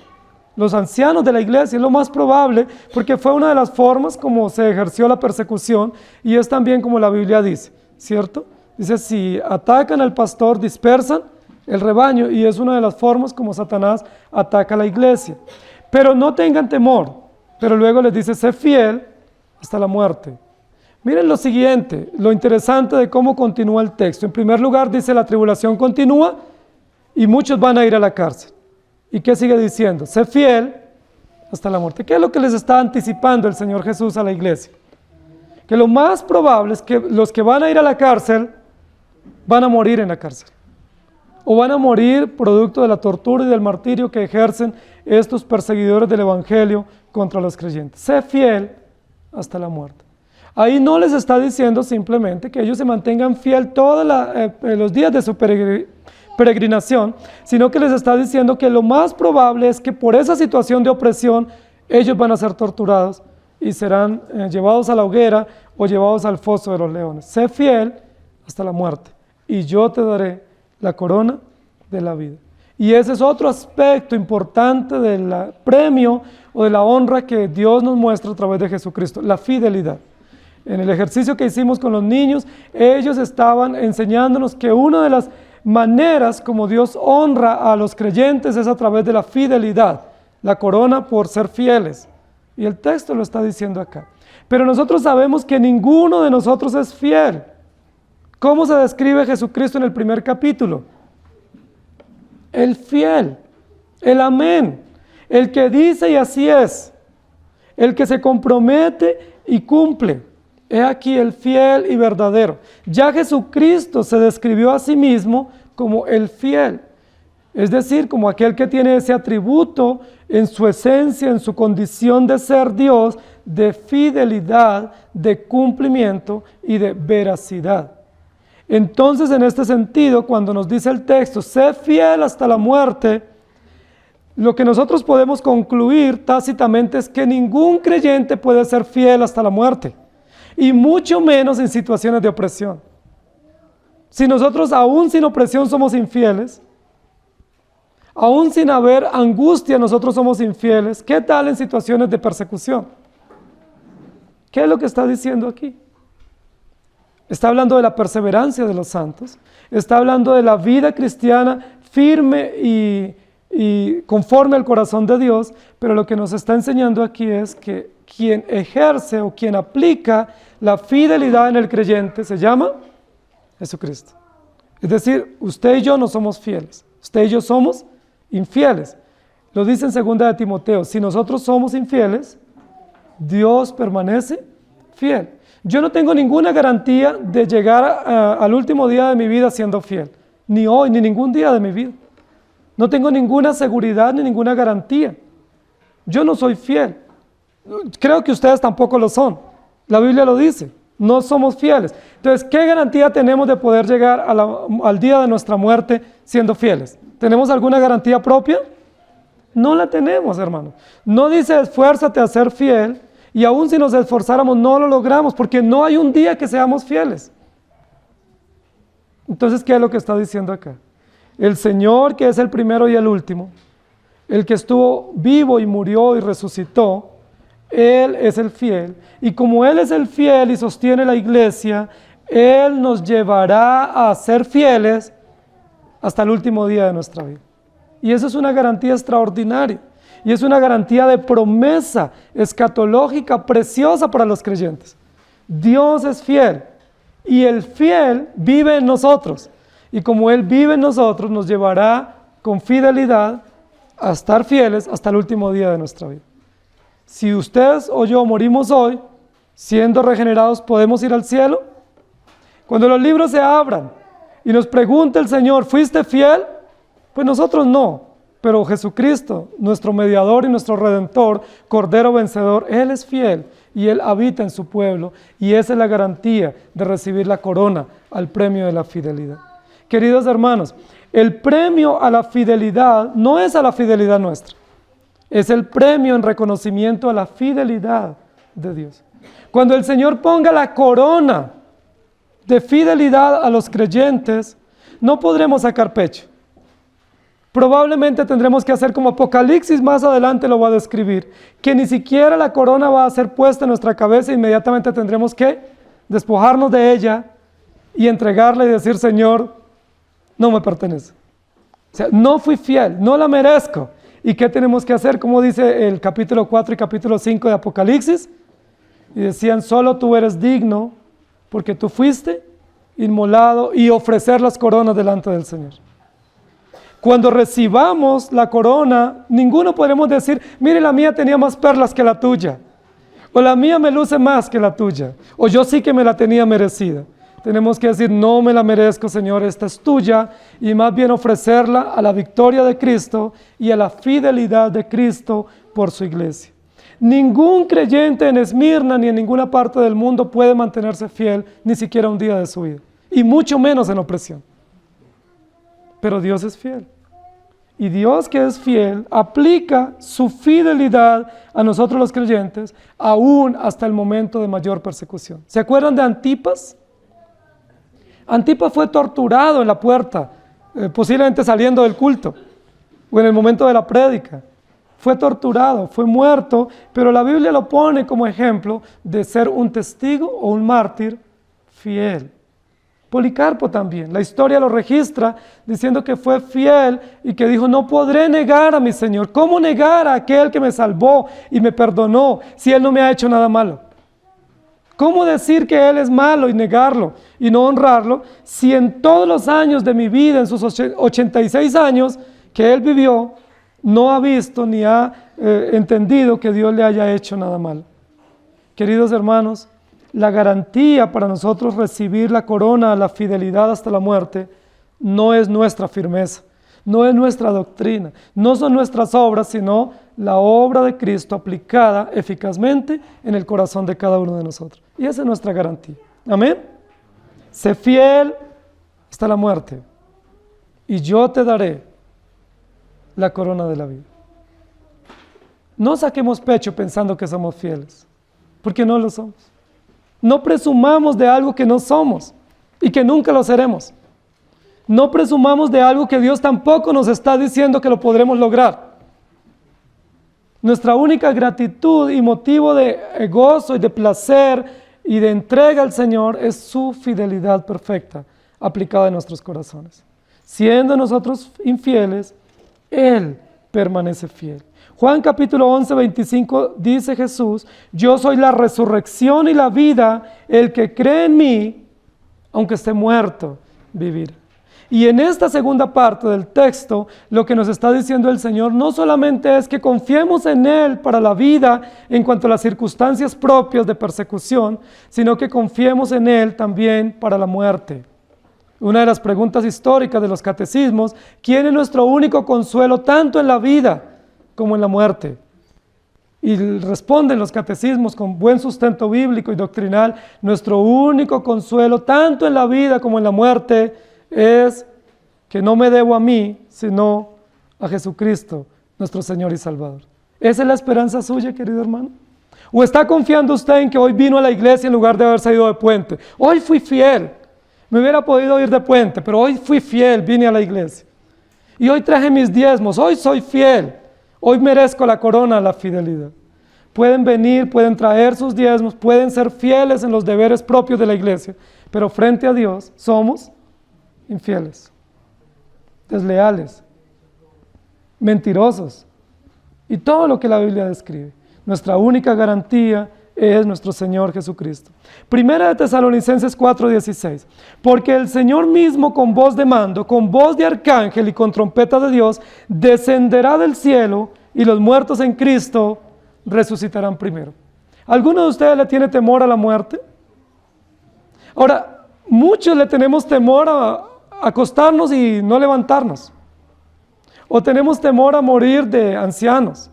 los ancianos de la iglesia. Es lo más probable, porque fue una de las formas como se ejerció la persecución, y es también como la Biblia dice, ¿cierto? Dice: si atacan al pastor, dispersan el rebaño, y es una de las formas como Satanás ataca a la iglesia. Pero no tengan temor, pero luego les dice: sé fiel hasta la muerte. Miren lo siguiente, lo interesante de cómo continúa el texto. En primer lugar dice: la tribulación continúa y muchos van a ir a la cárcel. ¿Y qué sigue diciendo? Sé fiel hasta la muerte. ¿Qué es lo que les está anticipando el Señor Jesús a la iglesia? Que lo más probable es que los que van a ir a la cárcel van a morir en la cárcel. o van a morir producto de la tortura y del martirio que ejercen estos perseguidores del Evangelio contra los creyentes. Sé fiel hasta la muerte. Ahí no les está diciendo simplemente que ellos se mantengan fiel todos los días de su peregrinación, sino que les está diciendo que lo más probable es que por esa situación de opresión ellos van a ser torturados y serán llevados a la hoguera o llevados al foso de los leones. Sé fiel hasta la muerte y yo te daré la corona de la vida. Y ese es otro aspecto importante del premio o de la honra que Dios nos muestra a través de Jesucristo, la fidelidad. En el ejercicio que hicimos con los niños, ellos estaban enseñándonos que una de las maneras como Dios honra a los creyentes es a través de la fidelidad, la corona por ser fieles. Y el texto lo está diciendo acá. Pero nosotros sabemos que ninguno de nosotros es fiel. ¿Cómo se describe Jesucristo en el primer capítulo? El fiel, el amén, el que dice y así es, el que se compromete y cumple. He aquí el fiel y verdadero. Ya Jesucristo se describió a sí mismo como el fiel, es decir, como aquel que tiene ese atributo en su esencia, en su condición de ser Dios, de fidelidad, de cumplimiento y de veracidad. Entonces, en este sentido, cuando nos dice el texto, sé fiel hasta la muerte, lo que nosotros podemos concluir tácitamente es que ningún creyente puede ser fiel hasta la muerte, y mucho menos en situaciones de opresión. Si nosotros aún sin opresión somos infieles, aún sin haber angustia nosotros somos infieles, ¿qué tal en situaciones de persecución? ¿Qué es lo que está diciendo aquí? Está hablando de la perseverancia de los santos, está hablando de la vida cristiana firme y conforme al corazón de Dios, pero lo que nos está enseñando aquí es que quien ejerce o quien aplica la fidelidad en el creyente se llama Jesucristo. Es decir, usted y yo no somos fieles, usted y yo somos infieles. Lo dice en 2 de Timoteo, si nosotros somos infieles, Dios permanece fiel. Yo no tengo ninguna garantía de llegar al último día de mi vida siendo fiel, ni hoy, ni ningún día de mi vida. No tengo ninguna seguridad ni ninguna garantía. Yo no soy fiel. Creo que ustedes tampoco lo son. La Biblia lo dice, no somos fieles. Entonces, ¿qué garantía tenemos de poder llegar al día de nuestra muerte siendo fieles? ¿Tenemos alguna garantía propia? No la tenemos, hermano. No dice esfuérzate a ser fiel, y aún si nos esforzáramos no lo logramos, porque no hay un día que seamos fieles. Entonces, ¿qué es lo que está diciendo acá? El Señor, que es el primero y el último, el que estuvo vivo y murió y resucitó, Él es el fiel. Y como Él es el fiel y sostiene la iglesia, Él nos llevará a ser fieles hasta el último día de nuestra vida. Y eso es una garantía extraordinaria. Y es una garantía de promesa escatológica preciosa para los creyentes. Dios es fiel y el fiel vive en nosotros. Y como Él vive en nosotros, nos llevará con fidelidad a estar fieles hasta el último día de nuestra vida. Si ustedes o yo morimos hoy, siendo regenerados, ¿podemos ir al cielo? Cuando los libros se abran y nos pregunte el Señor, ¿fuiste fiel? Pues nosotros no. Pero Jesucristo, nuestro mediador y nuestro redentor, Cordero vencedor, Él es fiel y Él habita en su pueblo y esa es la garantía de recibir la corona al premio de la fidelidad. Queridos hermanos, el premio a la fidelidad no es a la fidelidad nuestra, es el premio en reconocimiento a la fidelidad de Dios. Cuando el Señor ponga la corona de fidelidad a los creyentes, no podremos sacar pecho. Probablemente tendremos que hacer como Apocalipsis más adelante lo va a describir, que ni siquiera la corona va a ser puesta en nuestra cabeza, inmediatamente tendremos que despojarnos de ella y entregarla y decir, Señor, no me pertenece. O sea, no fui fiel, no la merezco. ¿Y qué tenemos que hacer? Como dice el capítulo 4 y capítulo 5 de Apocalipsis, y decían, solo tú eres digno, porque tú fuiste inmolado y ofrecer las coronas delante del Señor. Cuando recibamos la corona, ninguno podremos decir, mire, la mía tenía más perlas que la tuya, o la mía me luce más que la tuya, o yo sí que me la tenía merecida. tenemos que decir, no me la merezco, Señor, esta es tuya, y más bien ofrecerla a la victoria de Cristo y a la fidelidad de Cristo por su iglesia. Ningún creyente en Esmirna ni en ninguna parte del mundo puede mantenerse fiel ni siquiera un día de su vida, y mucho menos en opresión. Pero Dios es fiel. Y Dios, que es fiel, aplica su fidelidad a nosotros los creyentes, aún hasta el momento de mayor persecución. ¿Se acuerdan de Antipas? Antipas fue torturado en la puerta, posiblemente saliendo del culto, o en el momento de la prédica. Fue torturado, fue muerto, pero la Biblia lo pone como ejemplo de ser un testigo o un mártir fiel. Policarpo también, la historia lo registra diciendo que fue fiel y que dijo, no podré negar a mi Señor. ¿Cómo negar a aquel que me salvó y me perdonó si Él no me ha hecho nada malo? ¿Cómo decir que Él es malo y negarlo y no honrarlo si en todos los años de mi vida, en sus 86 años que Él vivió, no ha visto ni ha entendido que Dios le haya hecho nada malo? Queridos hermanos, la garantía para nosotros recibir la corona, la fidelidad hasta la muerte, no es nuestra firmeza, no es nuestra doctrina, no son nuestras obras, sino la obra de Cristo aplicada eficazmente en el corazón de cada uno de nosotros. Y esa es nuestra garantía. Amén. Sé fiel hasta la muerte, y yo te daré la corona de la vida. No saquemos pecho pensando que somos fieles, porque no lo somos. No presumamos de algo que no somos y que nunca lo seremos. No presumamos de algo que Dios tampoco nos está diciendo que lo podremos lograr. Nuestra única gratitud y motivo de gozo y de placer y de entrega al Señor es su fidelidad perfecta aplicada en nuestros corazones. Siendo nosotros infieles, Él permanece fiel. Juan capítulo 11, 25 dice Jesús, yo soy la resurrección y la vida, el que cree en mí, aunque esté muerto, vivirá. Y en esta segunda parte del texto, lo que nos está diciendo el Señor no solamente es que confiemos en Él para la vida en cuanto a las circunstancias propias de persecución, sino que confiemos en Él también para la muerte. Una de las preguntas históricas de los catecismos, ¿quién es nuestro único consuelo tanto en la vida como en la muerte? Y responden los catecismos con buen sustento bíblico y doctrinal, nuestro único consuelo tanto en la vida como en la muerte es que no me debo a mí, sino a Jesucristo, nuestro Señor y Salvador. ¿Esa es la esperanza suya, querido hermano? ¿O está confiando usted en que hoy vino a la iglesia en lugar de haberse ido de puente? Hoy fui fiel, me hubiera podido ir de puente, pero hoy fui fiel, vine a la iglesia. Y hoy traje mis diezmos, hoy soy fiel, hoy merezco la corona de la fidelidad. Pueden venir, pueden traer sus diezmos, pueden ser fieles en los deberes propios de la iglesia, pero frente a Dios somos infieles, desleales, mentirosos y todo lo que la Biblia describe. Nuestra única garantía es nuestro Señor Jesucristo. Primera de Tesalonicenses 4:16, porque el Señor mismo con voz de mando, con voz de arcángel y con trompeta de Dios, descenderá del cielo y los muertos en Cristo resucitarán primero. ¿Alguno de ustedes le tiene temor a la muerte? Ahora, muchos le tenemos temor a acostarnos y no levantarnos, o tenemos temor a morir de ancianos,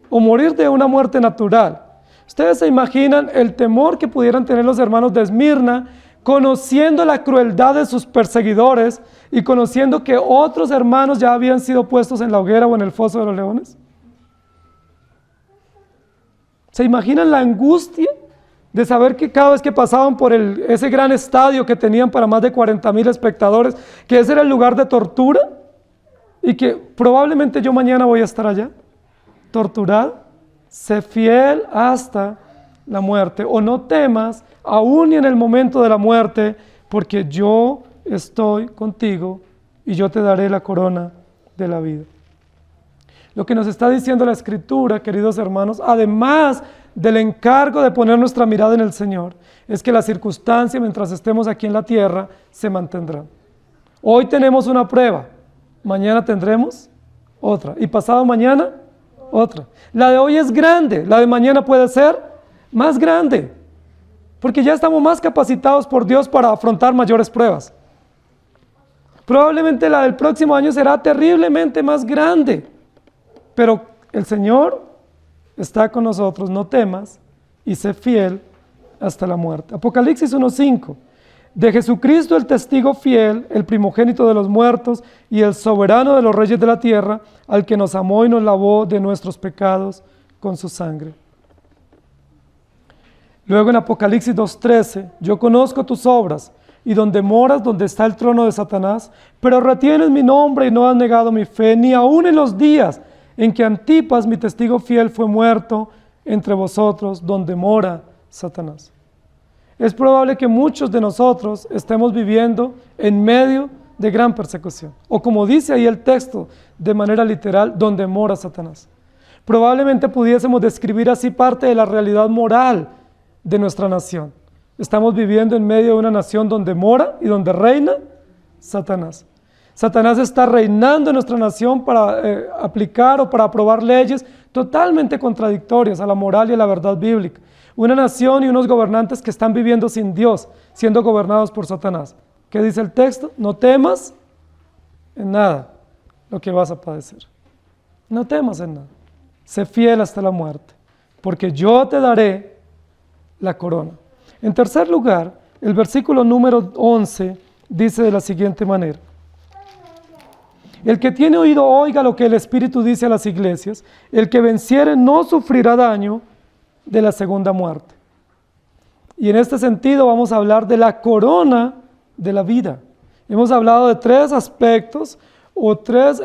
o morir de una muerte natural. Ustedes se imaginan el temor que pudieran tener los hermanos de Esmirna, conociendo la crueldad de sus perseguidores y conociendo que otros hermanos ya habían sido puestos en la hoguera o en el foso de los leones. ¿Se imaginan la angustia de saber que cada vez que pasaban por ese gran estadio que tenían para más de 40,000 espectadores, que ese era el lugar de tortura y que probablemente yo mañana voy a estar allá, torturado? Sé fiel hasta la muerte, o no temas aún y en el momento de la muerte, porque yo estoy contigo y yo te daré la corona de la vida. Lo que nos está diciendo la Escritura, queridos hermanos, además del encargo de poner nuestra mirada en el Señor, es que la circunstancia mientras estemos aquí en la tierra se mantendrá. Hoy tenemos una prueba, mañana tendremos otra, y pasado mañana otra. La de hoy es grande, la de mañana puede ser más grande, porque ya estamos más capacitados por Dios para afrontar mayores pruebas. Probablemente la del próximo año será terriblemente más grande, pero el Señor está con nosotros, no temas y sé fiel hasta la muerte. Apocalipsis 1:5. De Jesucristo el testigo fiel, el primogénito de los muertos y el soberano de los reyes de la tierra, al que nos amó y nos lavó de nuestros pecados con su sangre. Luego en Apocalipsis 2:13, yo conozco tus obras y donde moras, donde está el trono de Satanás, pero retienes mi nombre y no has negado mi fe, ni aun en los días en que Antipas, mi testigo fiel, fue muerto entre vosotros, donde mora Satanás. Es probable que muchos de nosotros estemos viviendo en medio de gran persecución, o como dice ahí el texto, de manera literal, donde mora Satanás. Probablemente pudiésemos describir así parte de la realidad moral de nuestra nación. Estamos viviendo en medio de una nación donde mora y donde reina Satanás. Satanás está reinando en nuestra nación para aplicar o para aprobar leyes totalmente contradictorias a la moral y a la verdad bíblica. Una nación y unos gobernantes que están viviendo sin Dios, siendo gobernados por Satanás. ¿Qué dice el texto? No temas en nada lo que vas a padecer. No temas en nada. Sé fiel hasta la muerte, porque yo te daré la corona. En tercer lugar, el versículo número 11 dice de la siguiente manera: el que tiene oído oiga lo que el Espíritu dice a las iglesias, el que venciere no sufrirá daño de la segunda muerte. Y en este sentido vamos a hablar de la corona de la vida. Hemos hablado de tres aspectos o tres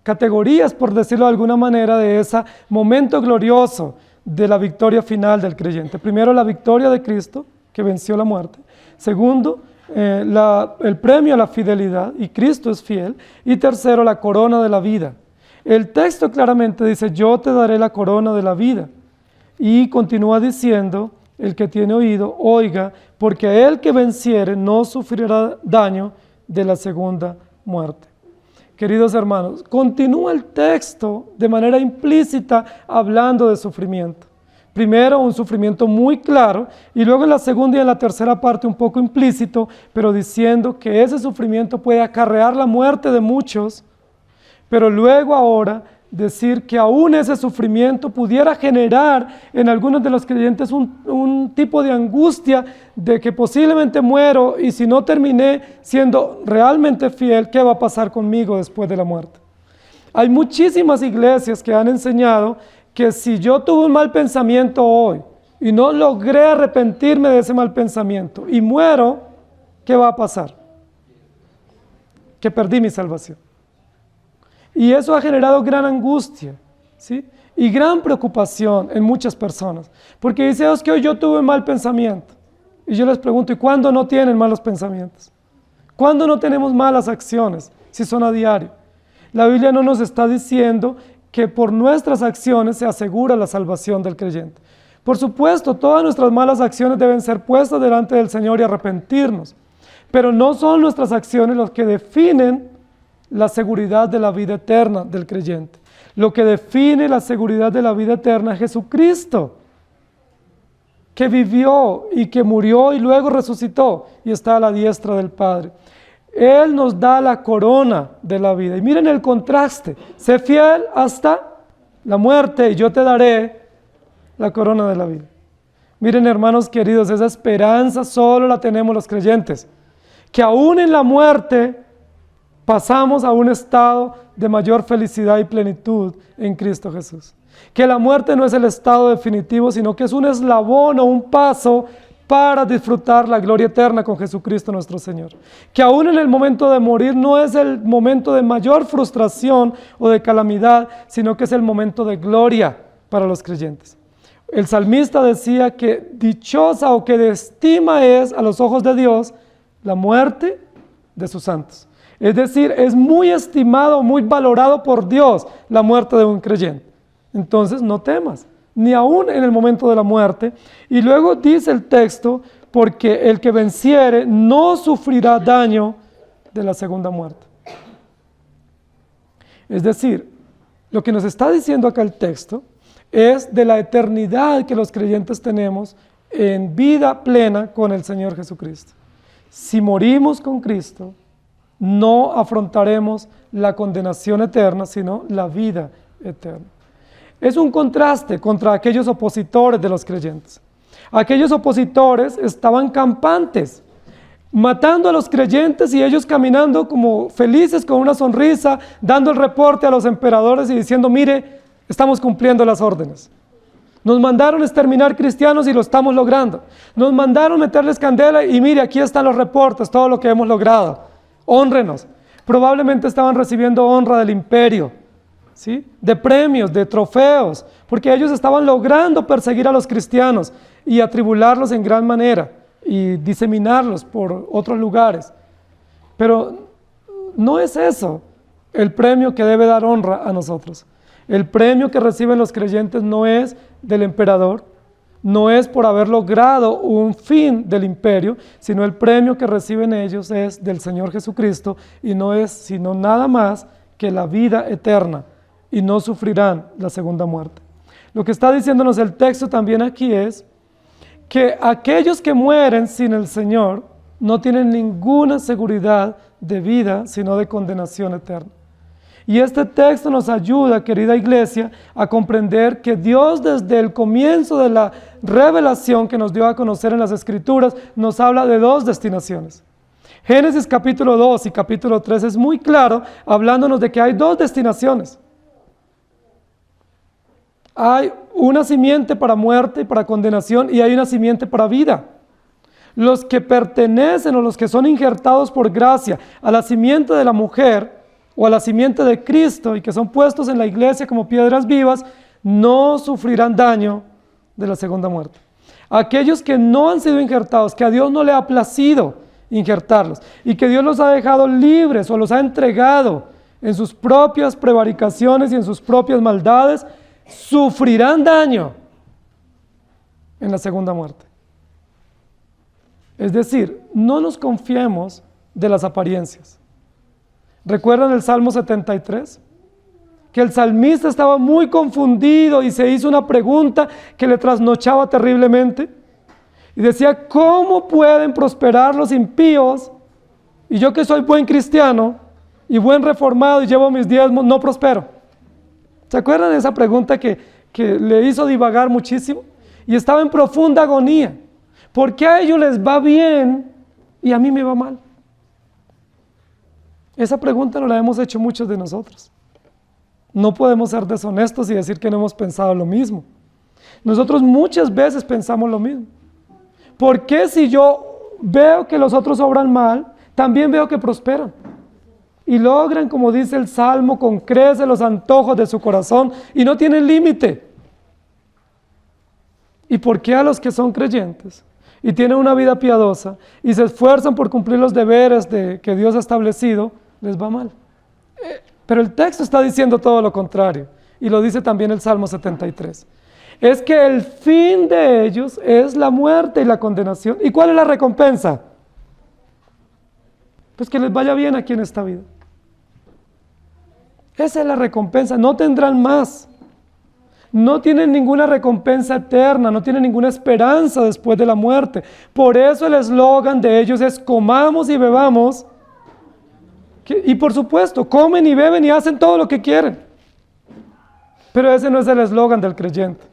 categorías, por decirlo de alguna manera, de ese momento glorioso de la victoria final del creyente. Primero, la victoria de Cristo, que venció la muerte. Segundo, el premio a la fidelidad, y Cristo es fiel. Y tercero, la corona de la vida. El texto claramente dice: yo te daré la corona de la vida. Y continúa diciendo: el que tiene oído, oiga, porque a él que venciere no sufrirá daño de la segunda muerte. Queridos hermanos, continúa el texto de manera implícita hablando de sufrimiento. Primero un sufrimiento muy claro y luego en la segunda y en la tercera parte un poco implícito, pero diciendo que ese sufrimiento puede acarrear la muerte de muchos, pero luego ahora decir que aún ese sufrimiento pudiera generar en algunos de los creyentes un tipo de angustia de que posiblemente muero y si no terminé siendo realmente fiel, ¿qué va a pasar conmigo después de la muerte? Hay muchísimas iglesias que han enseñado que si yo tuve un mal pensamiento hoy y no logré arrepentirme de ese mal pensamiento y muero, ¿qué va a pasar? Que perdí mi salvación. Y eso ha generado gran angustia, ¿sí? Y gran preocupación en muchas personas. Porque dice: es que hoy yo tuve un mal pensamiento. Y yo les pregunto: ¿y cuándo no tienen malos pensamientos? ¿Cuándo no tenemos malas acciones? Si son a diario. La Biblia no nos está diciendo que por nuestras acciones se asegura la salvación del creyente. Por supuesto, todas nuestras malas acciones deben ser puestas delante del Señor y arrepentirnos. Pero no son nuestras acciones las que definen la seguridad de la vida eterna del creyente. Lo que define la seguridad de la vida eterna es Jesucristo, que vivió y que murió y luego resucitó y está a la diestra del Padre. Él nos da la corona de la vida. Y miren el contraste: sé fiel hasta la muerte y yo te daré la corona de la vida. Miren, hermanos queridos, esa esperanza solo la tenemos los creyentes, que aún en la muerte pasamos a un estado de mayor felicidad y plenitud en Cristo Jesús. Que la muerte no es el estado definitivo, sino que es un eslabón o un paso para disfrutar la gloria eterna con Jesucristo nuestro Señor. Que aún en el momento de morir no es el momento de mayor frustración o de calamidad, sino que es el momento de gloria para los creyentes. El salmista decía que dichosa o que de estima es a los ojos de Dios la muerte de sus santos. Es decir, es muy estimado, muy valorado por Dios la muerte de un creyente. Entonces no temas, ni aún en el momento de la muerte. Y luego dice el texto: porque el que venciere no sufrirá daño de la segunda muerte. Es decir, lo que nos está diciendo acá el texto es de la eternidad que los creyentes tenemos en vida plena con el Señor Jesucristo. Si morimos con Cristo, no afrontaremos la condenación eterna, sino la vida eterna. Es un contraste contra aquellos opositores de los creyentes. Aquellos opositores estaban campantes, matando a los creyentes y ellos caminando como felices con una sonrisa, dando el reporte a los emperadores y diciendo: mire, estamos cumpliendo las órdenes. Nos mandaron exterminar cristianos y lo estamos logrando. Nos mandaron meterles candela y mire, aquí están los reportes, todo lo que hemos logrado. Hónrenos. Probablemente estaban recibiendo honra del imperio, ¿sí? De premios, de trofeos, porque ellos estaban logrando perseguir a los cristianos y atribularlos en gran manera y diseminarlos por otros lugares. Pero no es eso el premio que debe dar honra a nosotros. El premio que reciben los creyentes no es del emperador, no es por haber logrado un fin del imperio, sino el premio que reciben ellos es del Señor Jesucristo y no es sino nada más que la vida eterna y no sufrirán la segunda muerte. Lo que está diciéndonos el texto también aquí es que aquellos que mueren sin el Señor no tienen ninguna seguridad de vida, sino de condenación eterna. Y este texto nos ayuda, querida iglesia, a comprender que Dios desde el comienzo de la revelación que nos dio a conocer en las Escrituras, nos habla de dos destinaciones. Génesis capítulo 2 y capítulo 3 es muy claro, hablándonos de que hay dos destinaciones. Hay una simiente para muerte y para condenación y hay una simiente para vida. Los que pertenecen o los que son injertados por gracia a la simiente de la mujer o a la simiente de Cristo y que son puestos en la iglesia como piedras vivas, no sufrirán daño de la segunda muerte. Aquellos que no han sido injertados, que a Dios no le ha placido injertarlos y que Dios los ha dejado libres o los ha entregado en sus propias prevaricaciones y en sus propias maldades, sufrirán daño en la segunda muerte. Es decir, no nos confiemos de las apariencias. ¿Recuerdan el Salmo 73? Que el salmista estaba muy confundido y se hizo una pregunta que le trasnochaba terriblemente. Y decía: ¿cómo pueden prosperar los impíos? Y yo que soy buen cristiano y buen reformado y llevo mis diezmos, no prospero. ¿Se acuerdan de esa pregunta que le hizo divagar muchísimo? Y estaba en profunda agonía. ¿Por qué a ellos les va bien y a mí me va mal? Esa pregunta no la hemos hecho muchos de nosotros. No podemos ser deshonestos y decir que no hemos pensado lo mismo. Nosotros muchas veces pensamos lo mismo. ¿Por qué si yo veo que los otros obran mal, también veo que prosperan? Y logran, como dice el Salmo, con creces los antojos de su corazón y no tienen límite. ¿Y por qué a los que son creyentes y tienen una vida piadosa y se esfuerzan por cumplir los deberes que Dios ha establecido, les va mal? Pero el texto está diciendo todo lo contrario, y lo dice también el Salmo 73. Es que el fin de ellos es la muerte y la condenación. ¿Y cuál es la recompensa? Pues que les vaya bien aquí en esta vida. Esa es la recompensa, no tendrán más. No tienen ninguna recompensa eterna, no tienen ninguna esperanza después de la muerte. Por eso el eslogan de ellos es: comamos y bebamos. Y por supuesto, comen y beben y hacen todo lo que quieren. Pero ese no es el eslogan del creyente.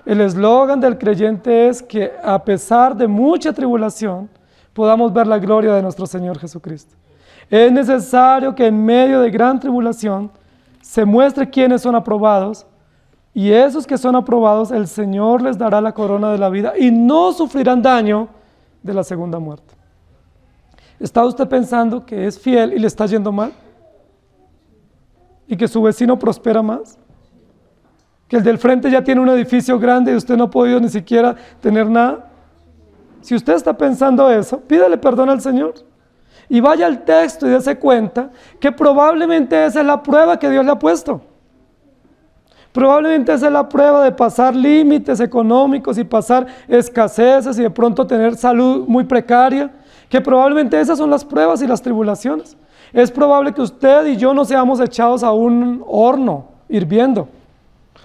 El eslogan del creyente es que a pesar de mucha tribulación, podamos ver la gloria de nuestro Señor Jesucristo. Es necesario que en medio de gran tribulación se muestre quiénes son aprobados, y esos que son aprobados, el Señor les dará la corona de la vida y no sufrirán daño de la segunda muerte. ¿Está usted pensando que es fiel y le está yendo mal? ¿Y que su vecino prospera más? ¿Que el del frente ya tiene un edificio grande y usted no ha podido ni siquiera tener nada? Si usted está pensando eso, pídale perdón al Señor. Y vaya al texto y dése cuenta que probablemente esa es la prueba que Dios le ha puesto. Probablemente esa es la prueba de pasar límites económicos y pasar escaseces y de pronto tener salud muy precaria. Que probablemente esas son las pruebas y las tribulaciones. Es probable que usted y yo no seamos echados a un horno hirviendo,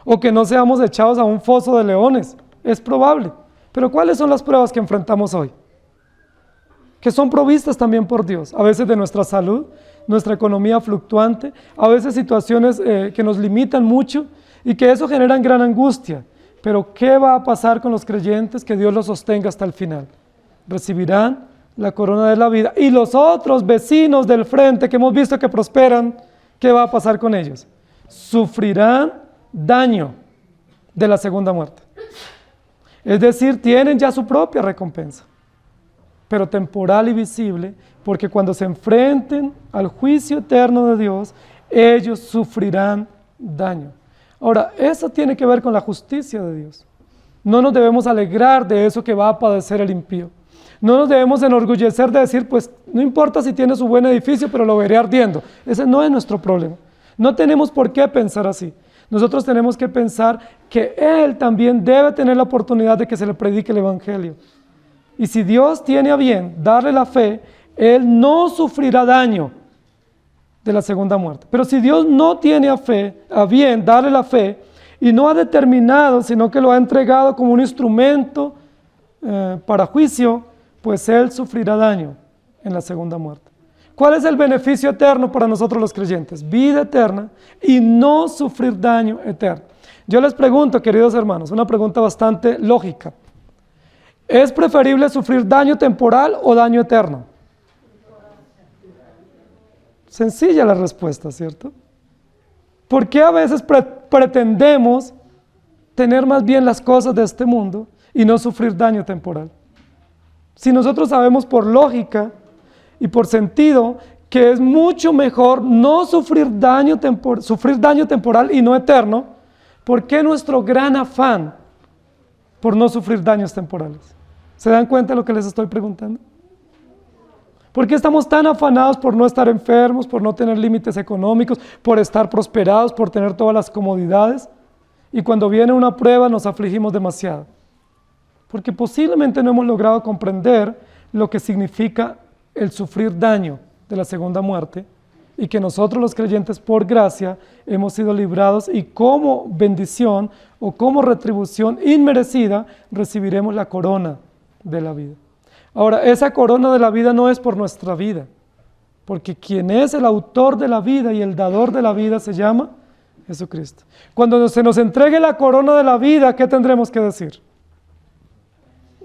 o que no seamos echados a un foso de leones. Es probable, Pero ¿cuáles son las pruebas que enfrentamos hoy? Que son provistas también por Dios, a veces de nuestra salud, nuestra economía fluctuante, a veces situaciones que nos limitan mucho y que eso genera gran angustia. Pero ¿qué va a pasar con los creyentes? Que Dios los sostenga hasta el final. Recibirán la corona de la vida. Y los otros vecinos del frente que hemos visto que prosperan, ¿qué va a pasar con ellos? Sufrirán daño de la segunda muerte. Es decir, tienen ya su propia recompensa, pero temporal y visible, porque cuando se enfrenten al juicio eterno de Dios, ellos sufrirán daño. Ahora, eso tiene que ver con la justicia de Dios. No nos debemos alegrar de eso que va a padecer el impío. No nos debemos enorgullecer de decir, pues no importa si tiene su buen edificio, pero lo veré ardiendo. Ese no es nuestro problema. No tenemos por qué pensar así. Nosotros tenemos que pensar que Él también debe tener la oportunidad de que se le predique el Evangelio. Y si Dios tiene a bien darle la fe, Él no sufrirá daño de la segunda muerte. Pero si Dios no tiene a bien darle la fe, y no ha determinado, sino que lo ha entregado como un instrumento para juicio, pues Él sufrirá daño en la segunda muerte. ¿Cuál es el beneficio eterno para nosotros los creyentes? Vida eterna y no sufrir daño eterno. Yo les pregunto, queridos hermanos, una pregunta bastante lógica. ¿Es preferible sufrir daño temporal o daño eterno? Sencilla la respuesta, ¿cierto? ¿Por qué a veces pretendemos tener más bien las cosas de este mundo y no sufrir daño temporal? Si nosotros sabemos por lógica y por sentido que es mucho mejor no sufrir daño temporal y no eterno, ¿por qué nuestro gran afán por no sufrir daños temporales? ¿Se dan cuenta de lo que les estoy preguntando? ¿Por qué estamos tan afanados por no estar enfermos, por no tener límites económicos, por estar prosperados, por tener todas las comodidades? Y cuando viene una prueba nos afligimos demasiado. Porque posiblemente no hemos logrado comprender lo que significa el sufrir daño de la segunda muerte y que nosotros los creyentes por gracia hemos sido librados y como bendición o como retribución inmerecida recibiremos la corona de la vida. Ahora, esa corona de la vida no es por nuestra vida, porque quien es el autor de la vida y el dador de la vida se llama Jesucristo. Cuando se nos entregue la corona de la vida, ¿qué tendremos que decir?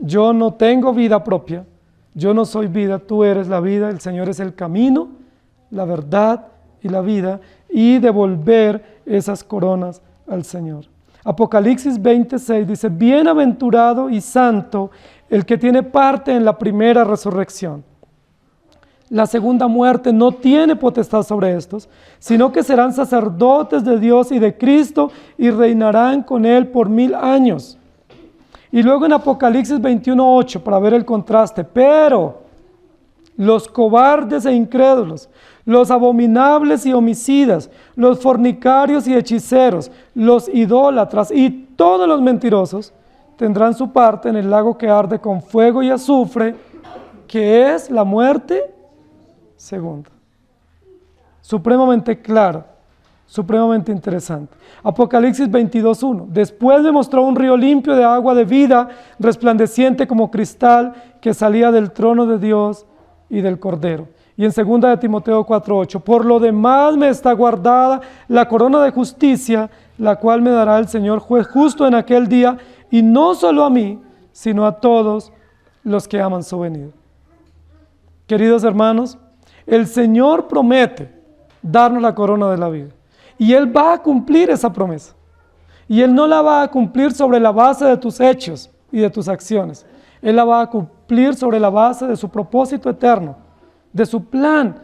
Yo no tengo vida propia, yo no soy vida, tú eres la vida, el Señor es el camino, la verdad y la vida, y devolver esas coronas al Señor. Apocalipsis 26 dice, bienaventurado y santo el que tiene parte en la primera resurrección. La segunda muerte no tiene potestad sobre estos, sino que serán sacerdotes de Dios y de Cristo y reinarán con Él por 1000 años. Y luego en Apocalipsis 21:8, para ver el contraste, pero los cobardes e incrédulos, los abominables y homicidas, los fornicarios y hechiceros, los idólatras y todos los mentirosos tendrán su parte en el lago que arde con fuego y azufre, que es la muerte segunda. Supremamente claro, supremamente interesante. Apocalipsis 22:1. Después me mostró un río limpio de agua de vida, resplandeciente como cristal, que salía del trono de Dios y del Cordero. Y en 2 de Timoteo 4:8. Por lo demás me está guardada la corona de justicia, la cual me dará el Señor juez justo en aquel día, y no solo a mí, sino a todos los que aman su venida. Queridos hermanos, el Señor promete darnos la corona de la vida. Y Él va a cumplir esa promesa. Y Él no la va a cumplir sobre la base de tus hechos y de tus acciones. Él la va a cumplir sobre la base de su propósito eterno, de su plan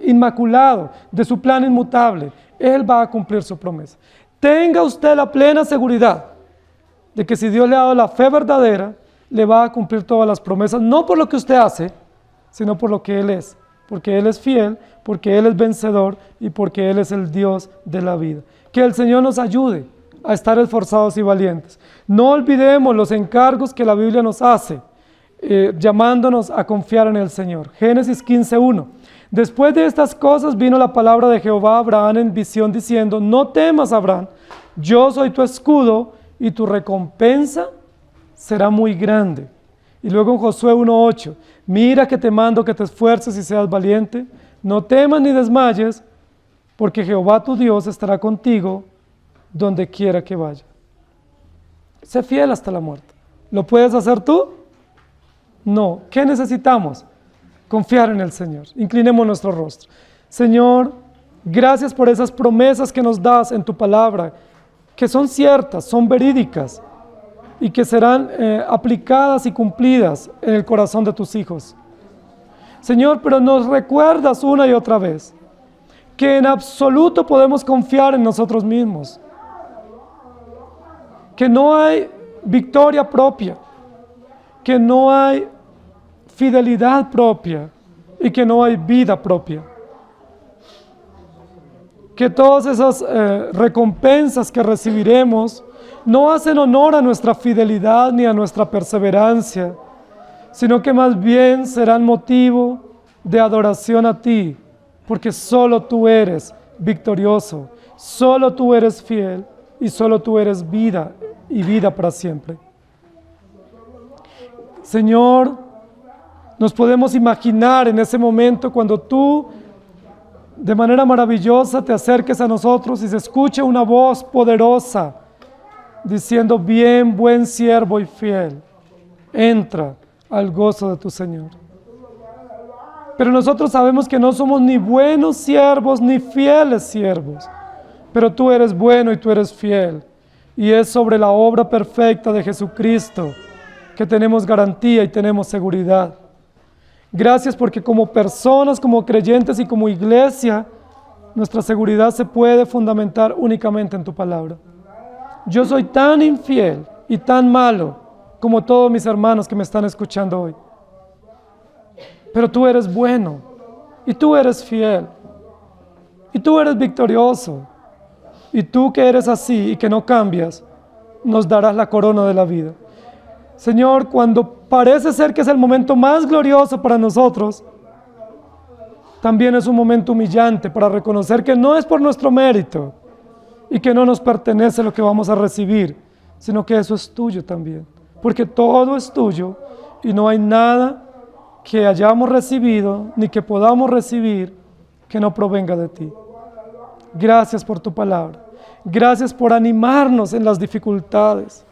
inmaculado, de su plan inmutable. Él va a cumplir su promesa. Tenga usted la plena seguridad de que si Dios le ha dado la fe verdadera, le va a cumplir todas las promesas, no por lo que usted hace, sino por lo que Él es. Porque Él es fiel, porque Él es vencedor y porque Él es el Dios de la vida. Que el Señor nos ayude a estar esforzados y valientes. No olvidemos los encargos que la Biblia nos hace, llamándonos a confiar en el Señor. Génesis 15:1. Después de estas cosas vino la palabra de Jehová a Abraham en visión diciendo, no temas, Abraham, yo soy tu escudo y tu recompensa será muy grande. Y luego en Josué 1:8, mira que te mando que te esfuerces y seas valiente, no temas ni desmayes, porque Jehová tu Dios estará contigo donde quiera que vaya. Sé fiel hasta la muerte. ¿Lo puedes hacer tú? No. ¿Qué necesitamos? Confiar en el Señor. Inclinemos nuestro rostro. Señor, gracias por esas promesas que nos das en tu palabra, que son ciertas, son verídicas y que serán aplicadas y cumplidas en el corazón de tus hijos. Señor, pero nos recuerdas una y otra vez que en absoluto podemos confiar en nosotros mismos, que no hay victoria propia, que no hay fidelidad propia y que no hay vida propia. Que todas esas recompensas que recibiremos no hacen honor a nuestra fidelidad ni a nuestra perseverancia, sino que más bien serán motivo de adoración a ti, porque solo tú eres victorioso, solo tú eres fiel y solo tú eres vida y vida para siempre. Señor, nos podemos imaginar en ese momento cuando tú de manera maravillosa te acerques a nosotros y se escuche una voz poderosa diciendo: bien, buen siervo y fiel, entra al gozo de tu Señor. Pero nosotros sabemos que no somos ni buenos siervos ni fieles siervos, pero tú eres bueno y tú eres fiel, y es sobre la obra perfecta de Jesucristo que tenemos garantía y tenemos seguridad. Gracias porque como personas, como creyentes y como iglesia, nuestra seguridad se puede fundamentar únicamente en tu palabra. Yo soy tan infiel y tan malo como todos mis hermanos que me están escuchando hoy. Pero tú eres bueno y tú eres fiel y tú eres victorioso. Y tú que eres así y que no cambias, nos darás la corona de la vida. Señor, cuando parece ser que es el momento más glorioso para nosotros, también es un momento humillante para reconocer que no es por nuestro mérito y que no nos pertenece lo que vamos a recibir, sino que eso es tuyo también, porque todo es tuyo y no hay nada que hayamos recibido ni que podamos recibir que no provenga de ti. Gracias por tu palabra, gracias por animarnos en las dificultades.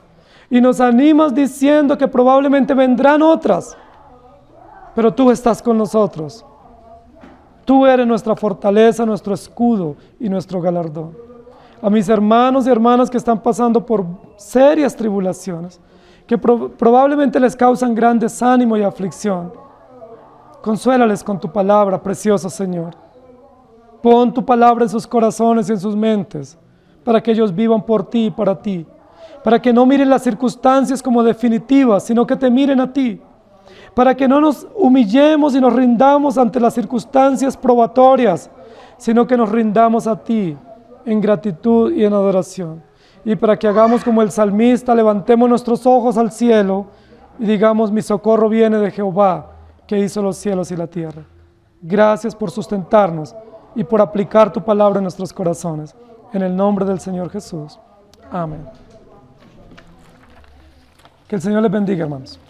Y nos animas diciendo que probablemente vendrán otras, pero tú estás con nosotros. Tú eres nuestra fortaleza, nuestro escudo y nuestro galardón. A mis hermanos y hermanas que están pasando por serias tribulaciones, que probablemente les causan gran desánimo y aflicción, consuélales con tu palabra, precioso Señor. Pon tu palabra en sus corazones y en sus mentes, para que ellos vivan por ti y para ti. Para que no miren las circunstancias como definitivas, sino que te miren a ti. Para que no nos humillemos y nos rindamos ante las circunstancias probatorias, sino que nos rindamos a ti en gratitud y en adoración. Y para que hagamos como el salmista, levantemos nuestros ojos al cielo y digamos: mi socorro viene de Jehová, que hizo los cielos y la tierra. Gracias por sustentarnos y por aplicar tu palabra en nuestros corazones. En el nombre del Señor Jesús. Amén. Que el Señor les bendiga, hermanos.